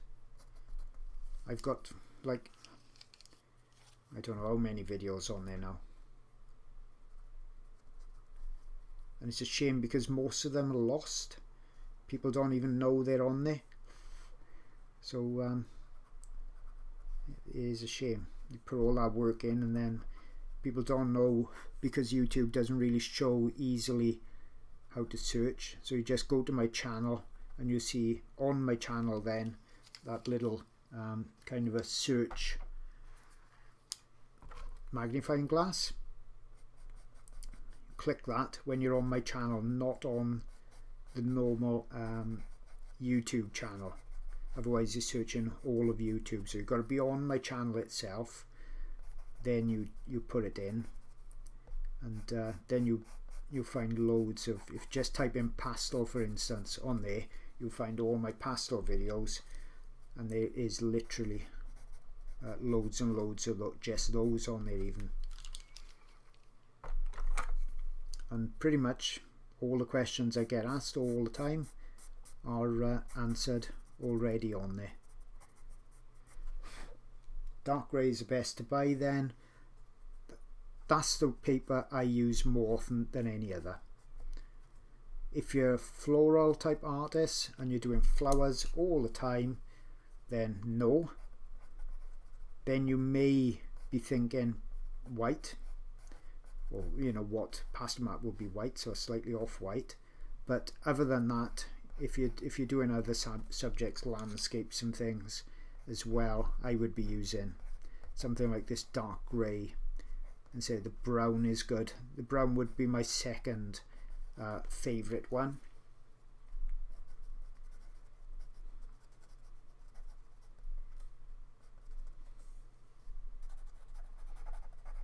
I've got like, I don't know how many videos on there now. And it's a shame because most of them are lost. People don't even know they're on there. So It is a shame. You put all that work in and then people don't know, because YouTube doesn't really show easily how to search. So you just go to my channel and you see on my channel then that little kind of a search magnifying glass. Click that when you're on my channel, not on the normal YouTube channel. Otherwise you're searching all of YouTube. So you've got to be on my channel itself, then you put it in, and then you'll find loads of, if you just type in Pastel for instance on there, you'll find all my Pastel videos, and there is literally loads and loads of just those on there even. And pretty much all the questions I get asked all the time are answered already on there. Dark grey is the best to buy then. That's the paper I use more often than any other. If you're a floral type artist and you're doing flowers all the time, then no. Then you may be thinking white, or you know what, pastel mat will be white, so slightly off white. But other than that, if you're doing other subjects, landscapes and things as well, I would be using something like this dark grey, and say the brown is good. The brown would be my second favourite one.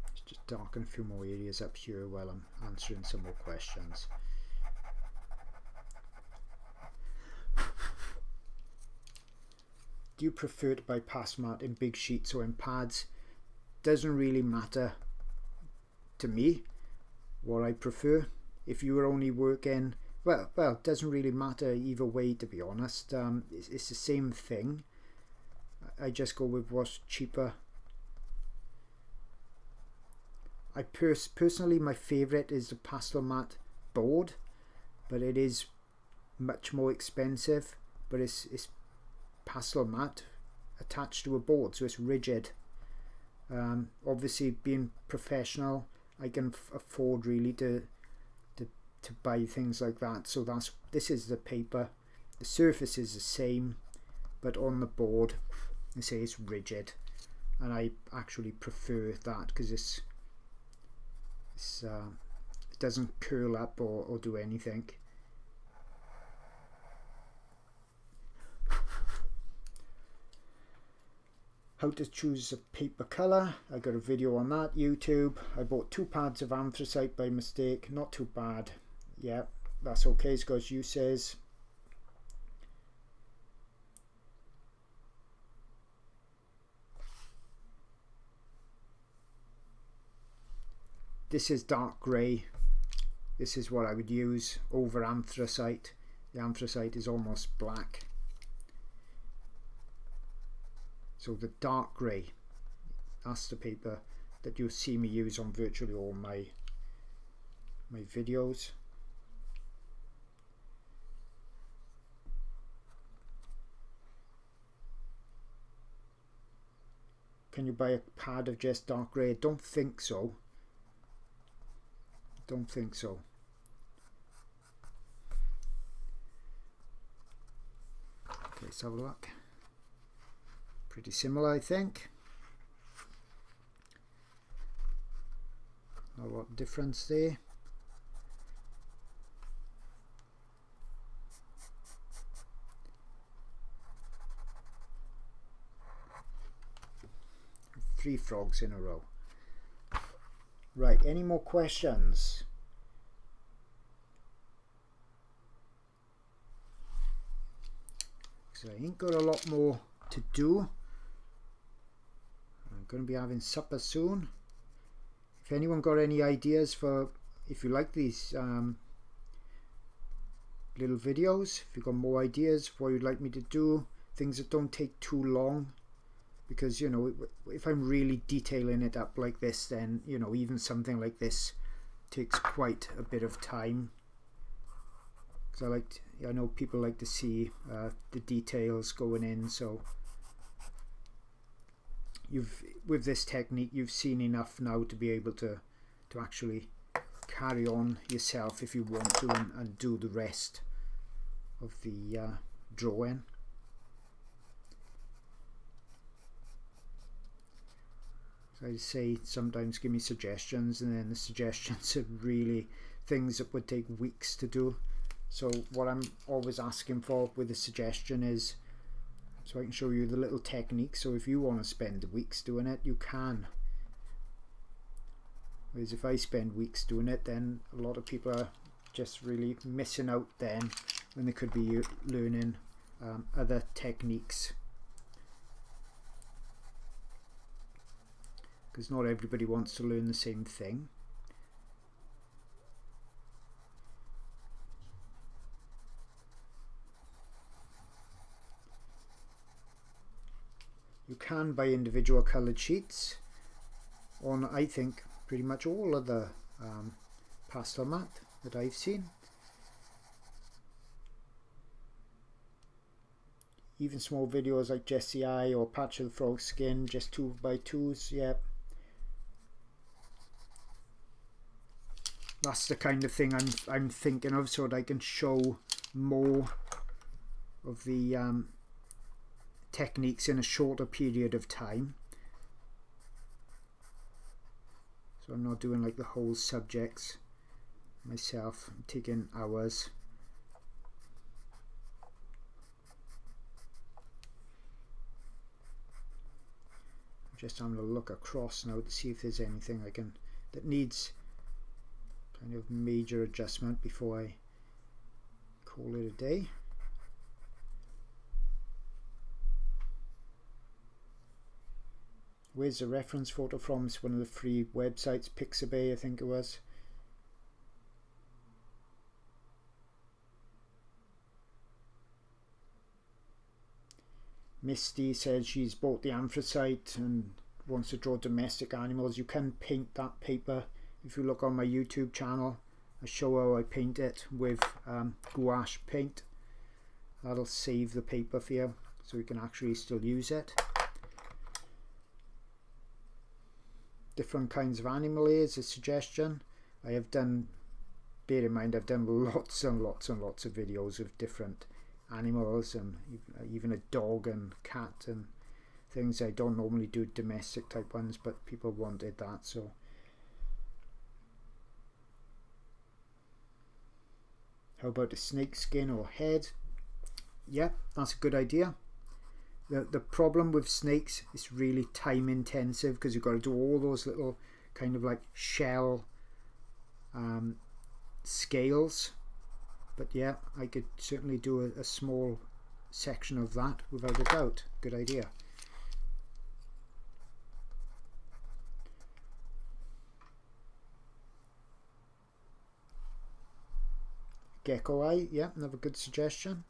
Let's just darken a few more areas up here while I'm answering some more questions. Do you prefer to buy pastel mat in big sheets or in pads? Doesn't really matter to me what I prefer. If you were only working, well, it doesn't really matter either way, to be honest. It's the same thing. I just go with what's cheaper. I personally, my favourite is the pastel mat board, but it is much more expensive. But it's pastel mat attached to a board, so it's rigid. Obviously, being professional, I can afford really to buy things like that. So this is the paper. The surface is the same, but on the board, they say it's rigid, and I actually prefer that because it doesn't curl up or do anything. How to choose a paper colour. I got a video on that, YouTube. I bought 2 pads of anthracite by mistake. Not too bad. Yeah, that's okay, it's got its uses. This is dark grey. This is what I would use over anthracite. The anthracite is almost black. So the dark grey, that's the paper that you'll see me use on virtually all my videos. Can you buy a pad of just dark grey? I don't think so. Don't think so. Okay, let's have a look. Pretty similar, I think. Not a lot of difference there. Three frogs in a row. Right, any more questions? So I ain't got a lot more to do. I'm going to be having supper soon. If anyone got any ideas for, if you like these little videos, if you've got more ideas what you'd like me to do, things that don't take too long, because you know, if I'm really detailing it up like this, then you know, even something like this takes quite a bit of time, because I know people like to see the details going in, so with this technique you've seen enough now to be able to actually carry on yourself if you want to, and do the rest of the drawing. So I say sometimes give me suggestions, and then the suggestions are really things that would take weeks to do. So what I'm always asking for with a suggestion is so I can show you the little technique. So if you want to spend weeks doing it, you can. Whereas if I spend weeks doing it, then a lot of people are just really missing out then when they could be learning other techniques. Because not everybody wants to learn the same thing. You can buy individual coloured sheets on, I think, pretty much all of the pastel mat that I've seen. Even small videos like Jessie Eye or Patch of the Frog Skin, just 2x2s, yeah. That's the kind of thing I'm thinking of, so that I can show more of the techniques in a shorter period of time. So I'm not doing like the whole subjects myself. I'm taking hours. I'm just having a look across now to see if there's anything I can that needs kind of major adjustment before I call it a day. Where's the reference photo from? It's one of the free websites, Pixabay I think it was. Misty said she's bought the anthracite and wants to draw domestic animals. You can paint that paper. If you look on my YouTube channel, I show how I paint it with gouache paint. That'll save the paper for you, so you can actually still use it. Different kinds of animal is a suggestion. I have done, bear in mind, I've done lots and lots and lots of videos of different animals, and even a dog and cat and things. I don't normally do domestic type ones, but people wanted that, so how about a snake skin or head? Yeah, that's a good idea. The problem with snakes is really time intensive, because you've got to do all those little kind of like shell scales. But yeah, I could certainly do a small section of that without a doubt. Good idea. Gecko eye, yeah, another good suggestion.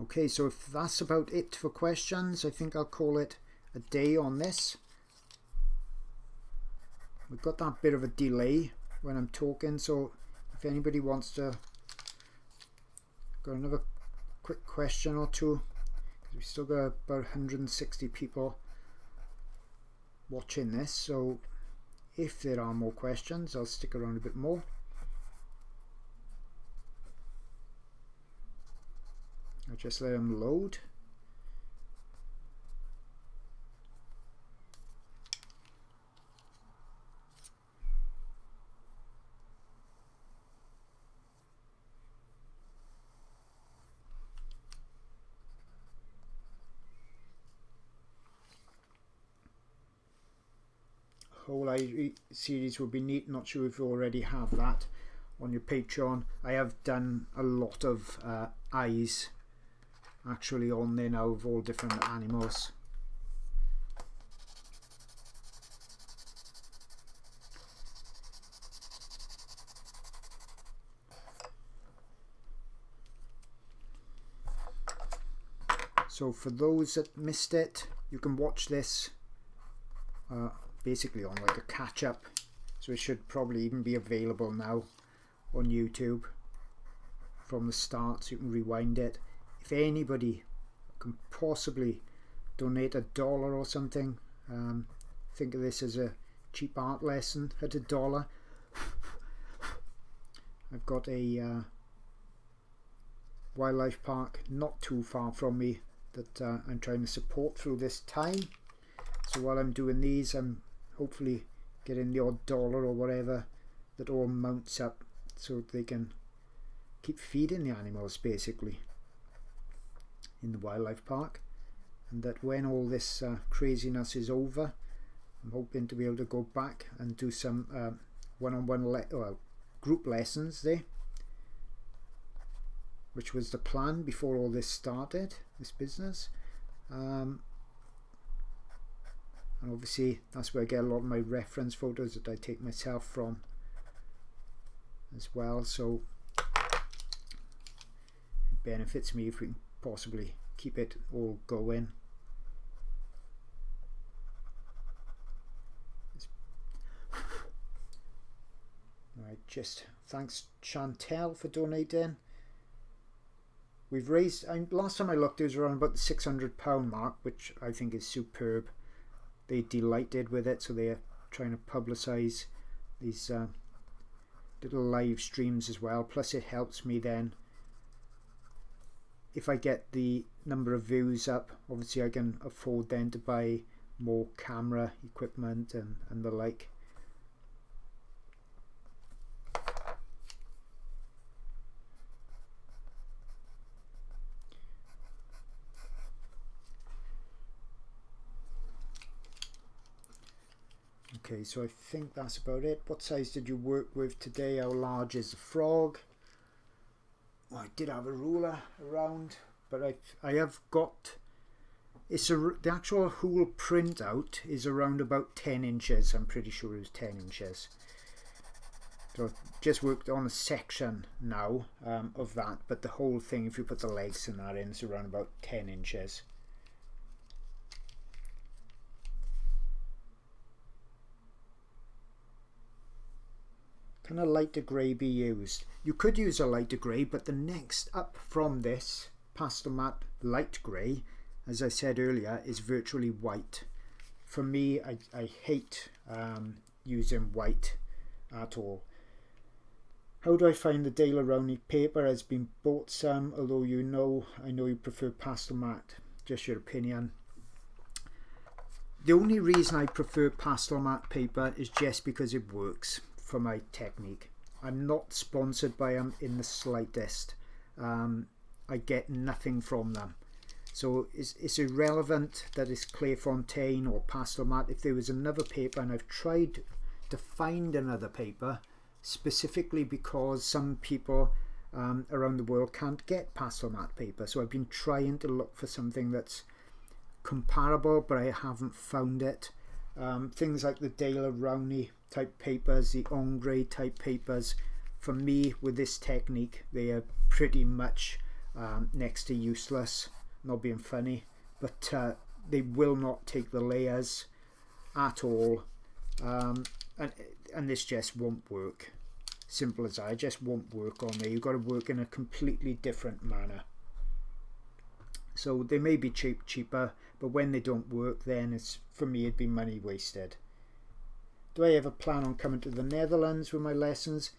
Okay, so if that's about it for questions, I think I'll call it a day on this. We've got that bit of a delay when I'm talking, so if anybody wants to got another quick question or two, because we've still got about 160 people watching this, so if there are more questions, I'll stick around a bit more. I'll just let them load. Whole eye series would be neat. Not sure if you already have that on your Patreon. I have done a lot of eyes actually on there now of all different animals. So for those that missed it, you can watch this basically on like a catch-up, so it should probably even be available now on YouTube from the start, so you can rewind it. If anybody can possibly donate $1 or something, think of this as a cheap art lesson at $1. I've got a wildlife park not too far from me that I'm trying to support through this time. So while I'm doing these, I'm hopefully getting the odd dollar or whatever that all mounts up so they can keep feeding the animals basically in the wildlife park. And that when all this craziness is over, I'm hoping to be able to go back and do some one-on-one group lessons there, which was the plan before all this started, this business. And obviously that's where I get a lot of my reference photos that I take myself from as well, so it benefits me if we can possibly keep it all going. Right, just thanks Chantel for donating. We've raised, last time I looked it was around about the £600 mark, which I think is superb. They're delighted with it, so they're trying to publicise these little live streams as well. Plus it helps me then, if I get the number of views up, obviously I can afford then to buy more camera equipment and the like. Okay, so I think that's about it. What size did you work with today? How large is the frog? Well, I did have a ruler around, but I have got, the actual whole printout is around about 10 inches. I'm pretty sure it was 10 inches. So I've just worked on a section now of that, but the whole thing, if you put the legs and that in, is around about 10 inches. Can a lighter grey be used? You could use a lighter grey, but the next up from this pastel matte light grey, as I said earlier, is virtually white. For me, I hate using white at all. How do I find the Daler Rowney paper? Has been bought some, although I know you prefer pastel matte. Just your opinion. The only reason I prefer pastel matte paper is just because it works for my technique. I'm not sponsored by them in the slightest. I get nothing from them, so it's irrelevant that it's Clairefontaine or pastel matte. If there was another paper, and I've tried to find another paper specifically because some people around the world can't get pastel matte paper, so I've been trying to look for something that's comparable, but I haven't found it. Things like the Daler Rowney type papers, the ombre type papers, for me with this technique they are pretty much next to useless, not being funny, but they will not take the layers at all, and this just won't work. Simple as that. It just won't work on there. You've got to work in a completely different manner. So they may be cheaper, but when they don't work, then it's, for me, it'd be money wasted. Do I ever plan on coming to the Netherlands with my lessons?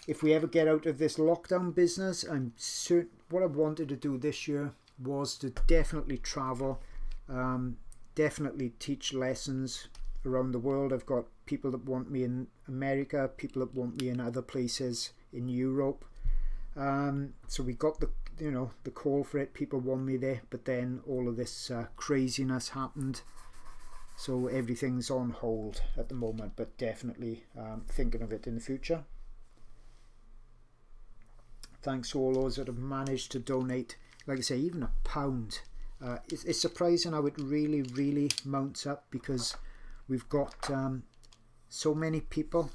If we ever get out of this lockdown business, I'm certain what I wanted to do this year was to definitely travel, definitely teach lessons around the world. I've got people that want me in America, people that want me in other places in Europe. So we got the call for it. People want me there, but then all of this craziness happened, so everything's on hold at the moment, but definitely thinking of it in the future. Thanks to all those that have managed to donate, like I say, even £1. It's surprising how it really mounts up, because we've got so many people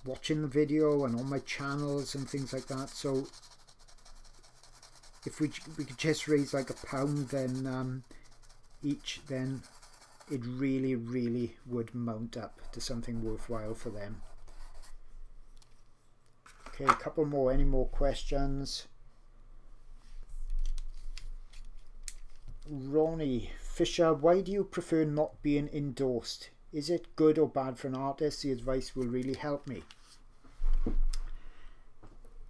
watching the video and on my channels and things like that, so if we could just raise like £1 then each, then it really would mount up to something worthwhile for them. Okay, a couple more. Any more questions? Ronnie Fisher, why do you prefer not being endorsed? Is it good or bad for an artist? The advice will really help me.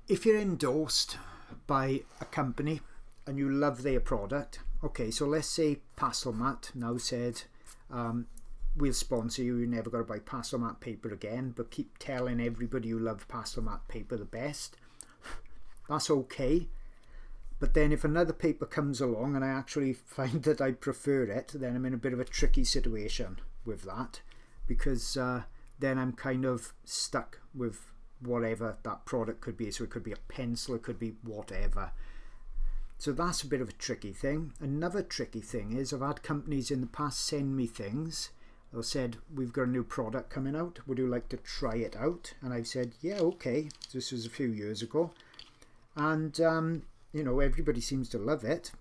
If you're endorsed by a company and you love their product, okay, so let's say Pastel now said, we'll sponsor you, you're never going to buy Pastel paper again, but keep telling everybody you love Pastel paper the best. That's okay. But then if another paper comes along and I actually find that I prefer it, then I'm in a bit of a tricky situation with that, because then I'm kind of stuck with whatever that product could be. So it could be a pencil, it could be whatever. So that's a bit of a tricky thing. Another tricky thing is I've had companies in the past send me things. They've said, we've got a new product coming out, would you like to try it out? And I've said, yeah, okay. This was a few years ago, and you know, everybody seems to love it.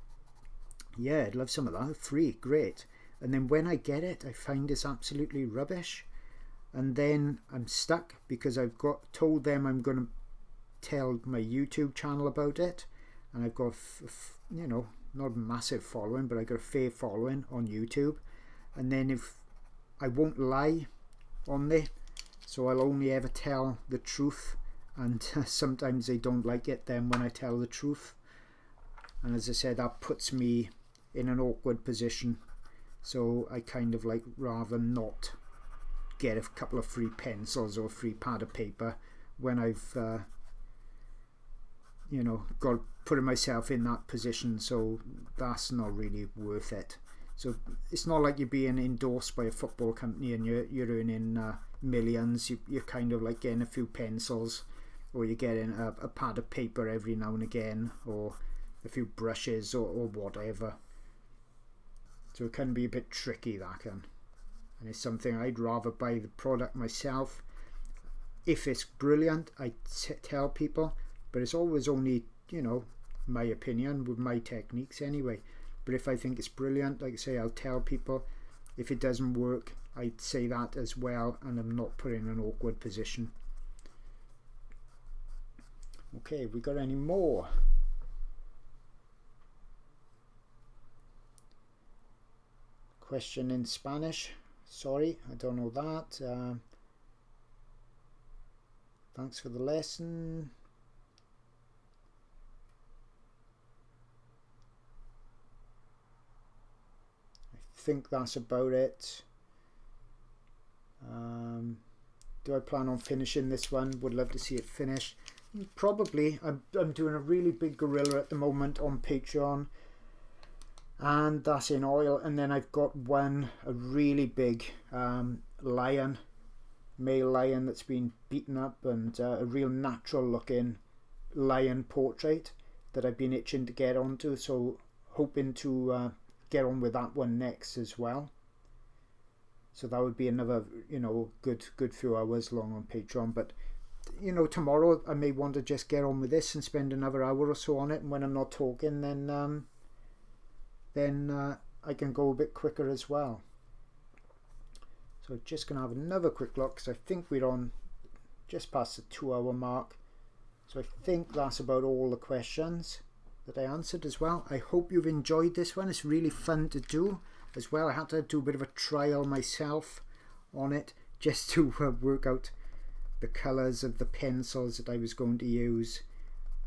Yeah, I'd love some of that. Free, great. And then when I get it, I find it's absolutely rubbish. And then I'm stuck because I've got told them I'm going to tell my YouTube channel about it. And I've got, you know, not a massive following, but I've got a fair following on YouTube. And then if I won't lie on there, so I'll only ever tell the truth. And sometimes they don't like it then when I tell the truth. And as I said, that puts me in an awkward position. So I kind of like rather not get a couple of free pencils or a free pad of paper when I've you know, got putting myself in that position. So that's not really worth it. So it's not like you're being endorsed by a football company and you're earning millions. You're kind of like getting a few pencils, or you're getting a pad of paper every now and again, or a few brushes or whatever. So it can be a bit tricky, that can. And it's something I'd rather buy the product myself. If it's brilliant, I tell people, but it's always only, you know, my opinion with my techniques anyway. But if I think it's brilliant, like I say, I'll tell people. If it doesn't work, I'd say that as well, and I'm not put in an awkward position. Okay, have we got any more? Question in Spanish. Sorry, I don't know that. Thanks for the lesson. I think that's about it. Do I plan on finishing this one? Would love to see it finished. Probably. I'm doing a really big gorilla at the moment on Patreon, and that's in oil. And then I've got a really big lion, male lion that's been beaten up, and a real natural looking lion portrait that I've been itching to get onto. So hoping to get on with that one next as well. So that would be another, you know, good few hours long on Patreon. But you know, tomorrow I may want to just get on with this and spend another hour or so on it, and when I'm not talking, then I can go a bit quicker as well. So just gonna have another quick look, because I think we're on just past the 2-hour mark. So I think that's about all the questions that I answered as well. I hope you've enjoyed this one. It's really fun to do as well. I had to do a bit of a trial myself on it just to work out the colours of the pencils that I was going to use.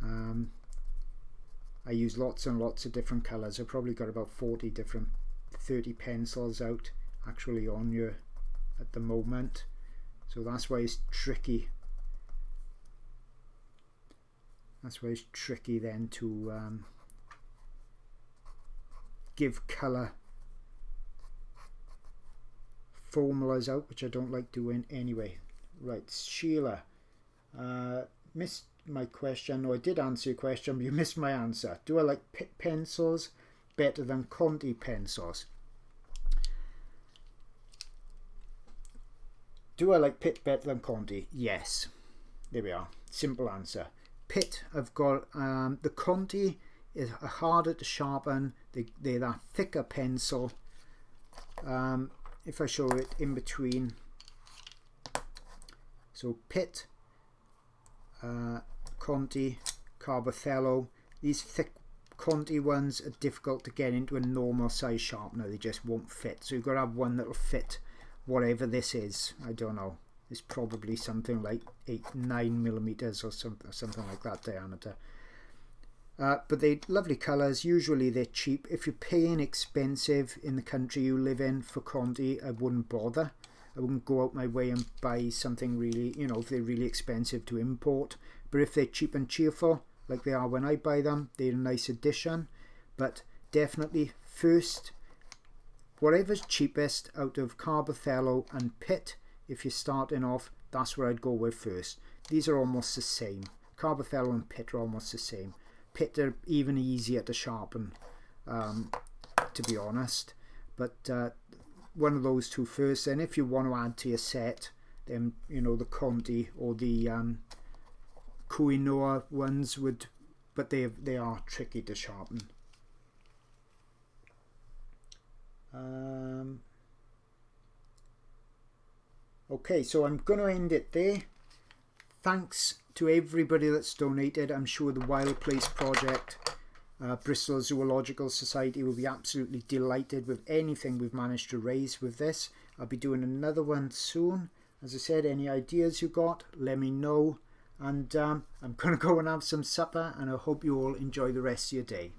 I use lots and lots of different colours. I've probably got about 30 pencils out actually on here at the moment. So that's why it's tricky. That's why it's tricky then to give colour formulas out, which I don't like doing anyway. Right, Sheila, missed my question. No, I did answer your question, but you missed my answer. Do I like PITT pencils better than Conti pencils? Do I like PITT better than Conti? Yes. There we are. Simple answer. PITT, I've got the Conti are harder to sharpen. They're that thicker pencil. If I show it in between, so PITT, Conti, Carbothello, these thick Conti ones are difficult to get into a normal size sharpener. They just won't fit. So you've got to have one that will fit whatever this is. I don't know. It's probably something like 9 millimeters or something like that diameter. But they're lovely colours. Usually they're cheap. If you're paying expensive in the country you live in for Conti, I wouldn't bother. I wouldn't go out my way and buy something really, you know, if they're really expensive to import. But if they're cheap and cheerful, like they are when I buy them, they're a nice addition. But definitely first, whatever's cheapest out of Carbothello and PITT, if you're starting off, that's where I'd go with first. These are almost the same. Carbothello and PITT are almost the same. PITT are even easier to sharpen, to be honest. But one of those two first. And if you want to add to your set, then, you know, the Conti or the Koh-i-Noor ones would, but they are tricky to sharpen. Okay, so I'm going to end it there. Thanks to everybody that's donated. I'm sure the Wild Place Project, Bristol Zoological Society will be absolutely delighted with anything we've managed to raise with this. I'll be doing another one soon. As I said, any ideas you got, let me know. And I'm going to go and have some supper, and I hope you all enjoy the rest of your day.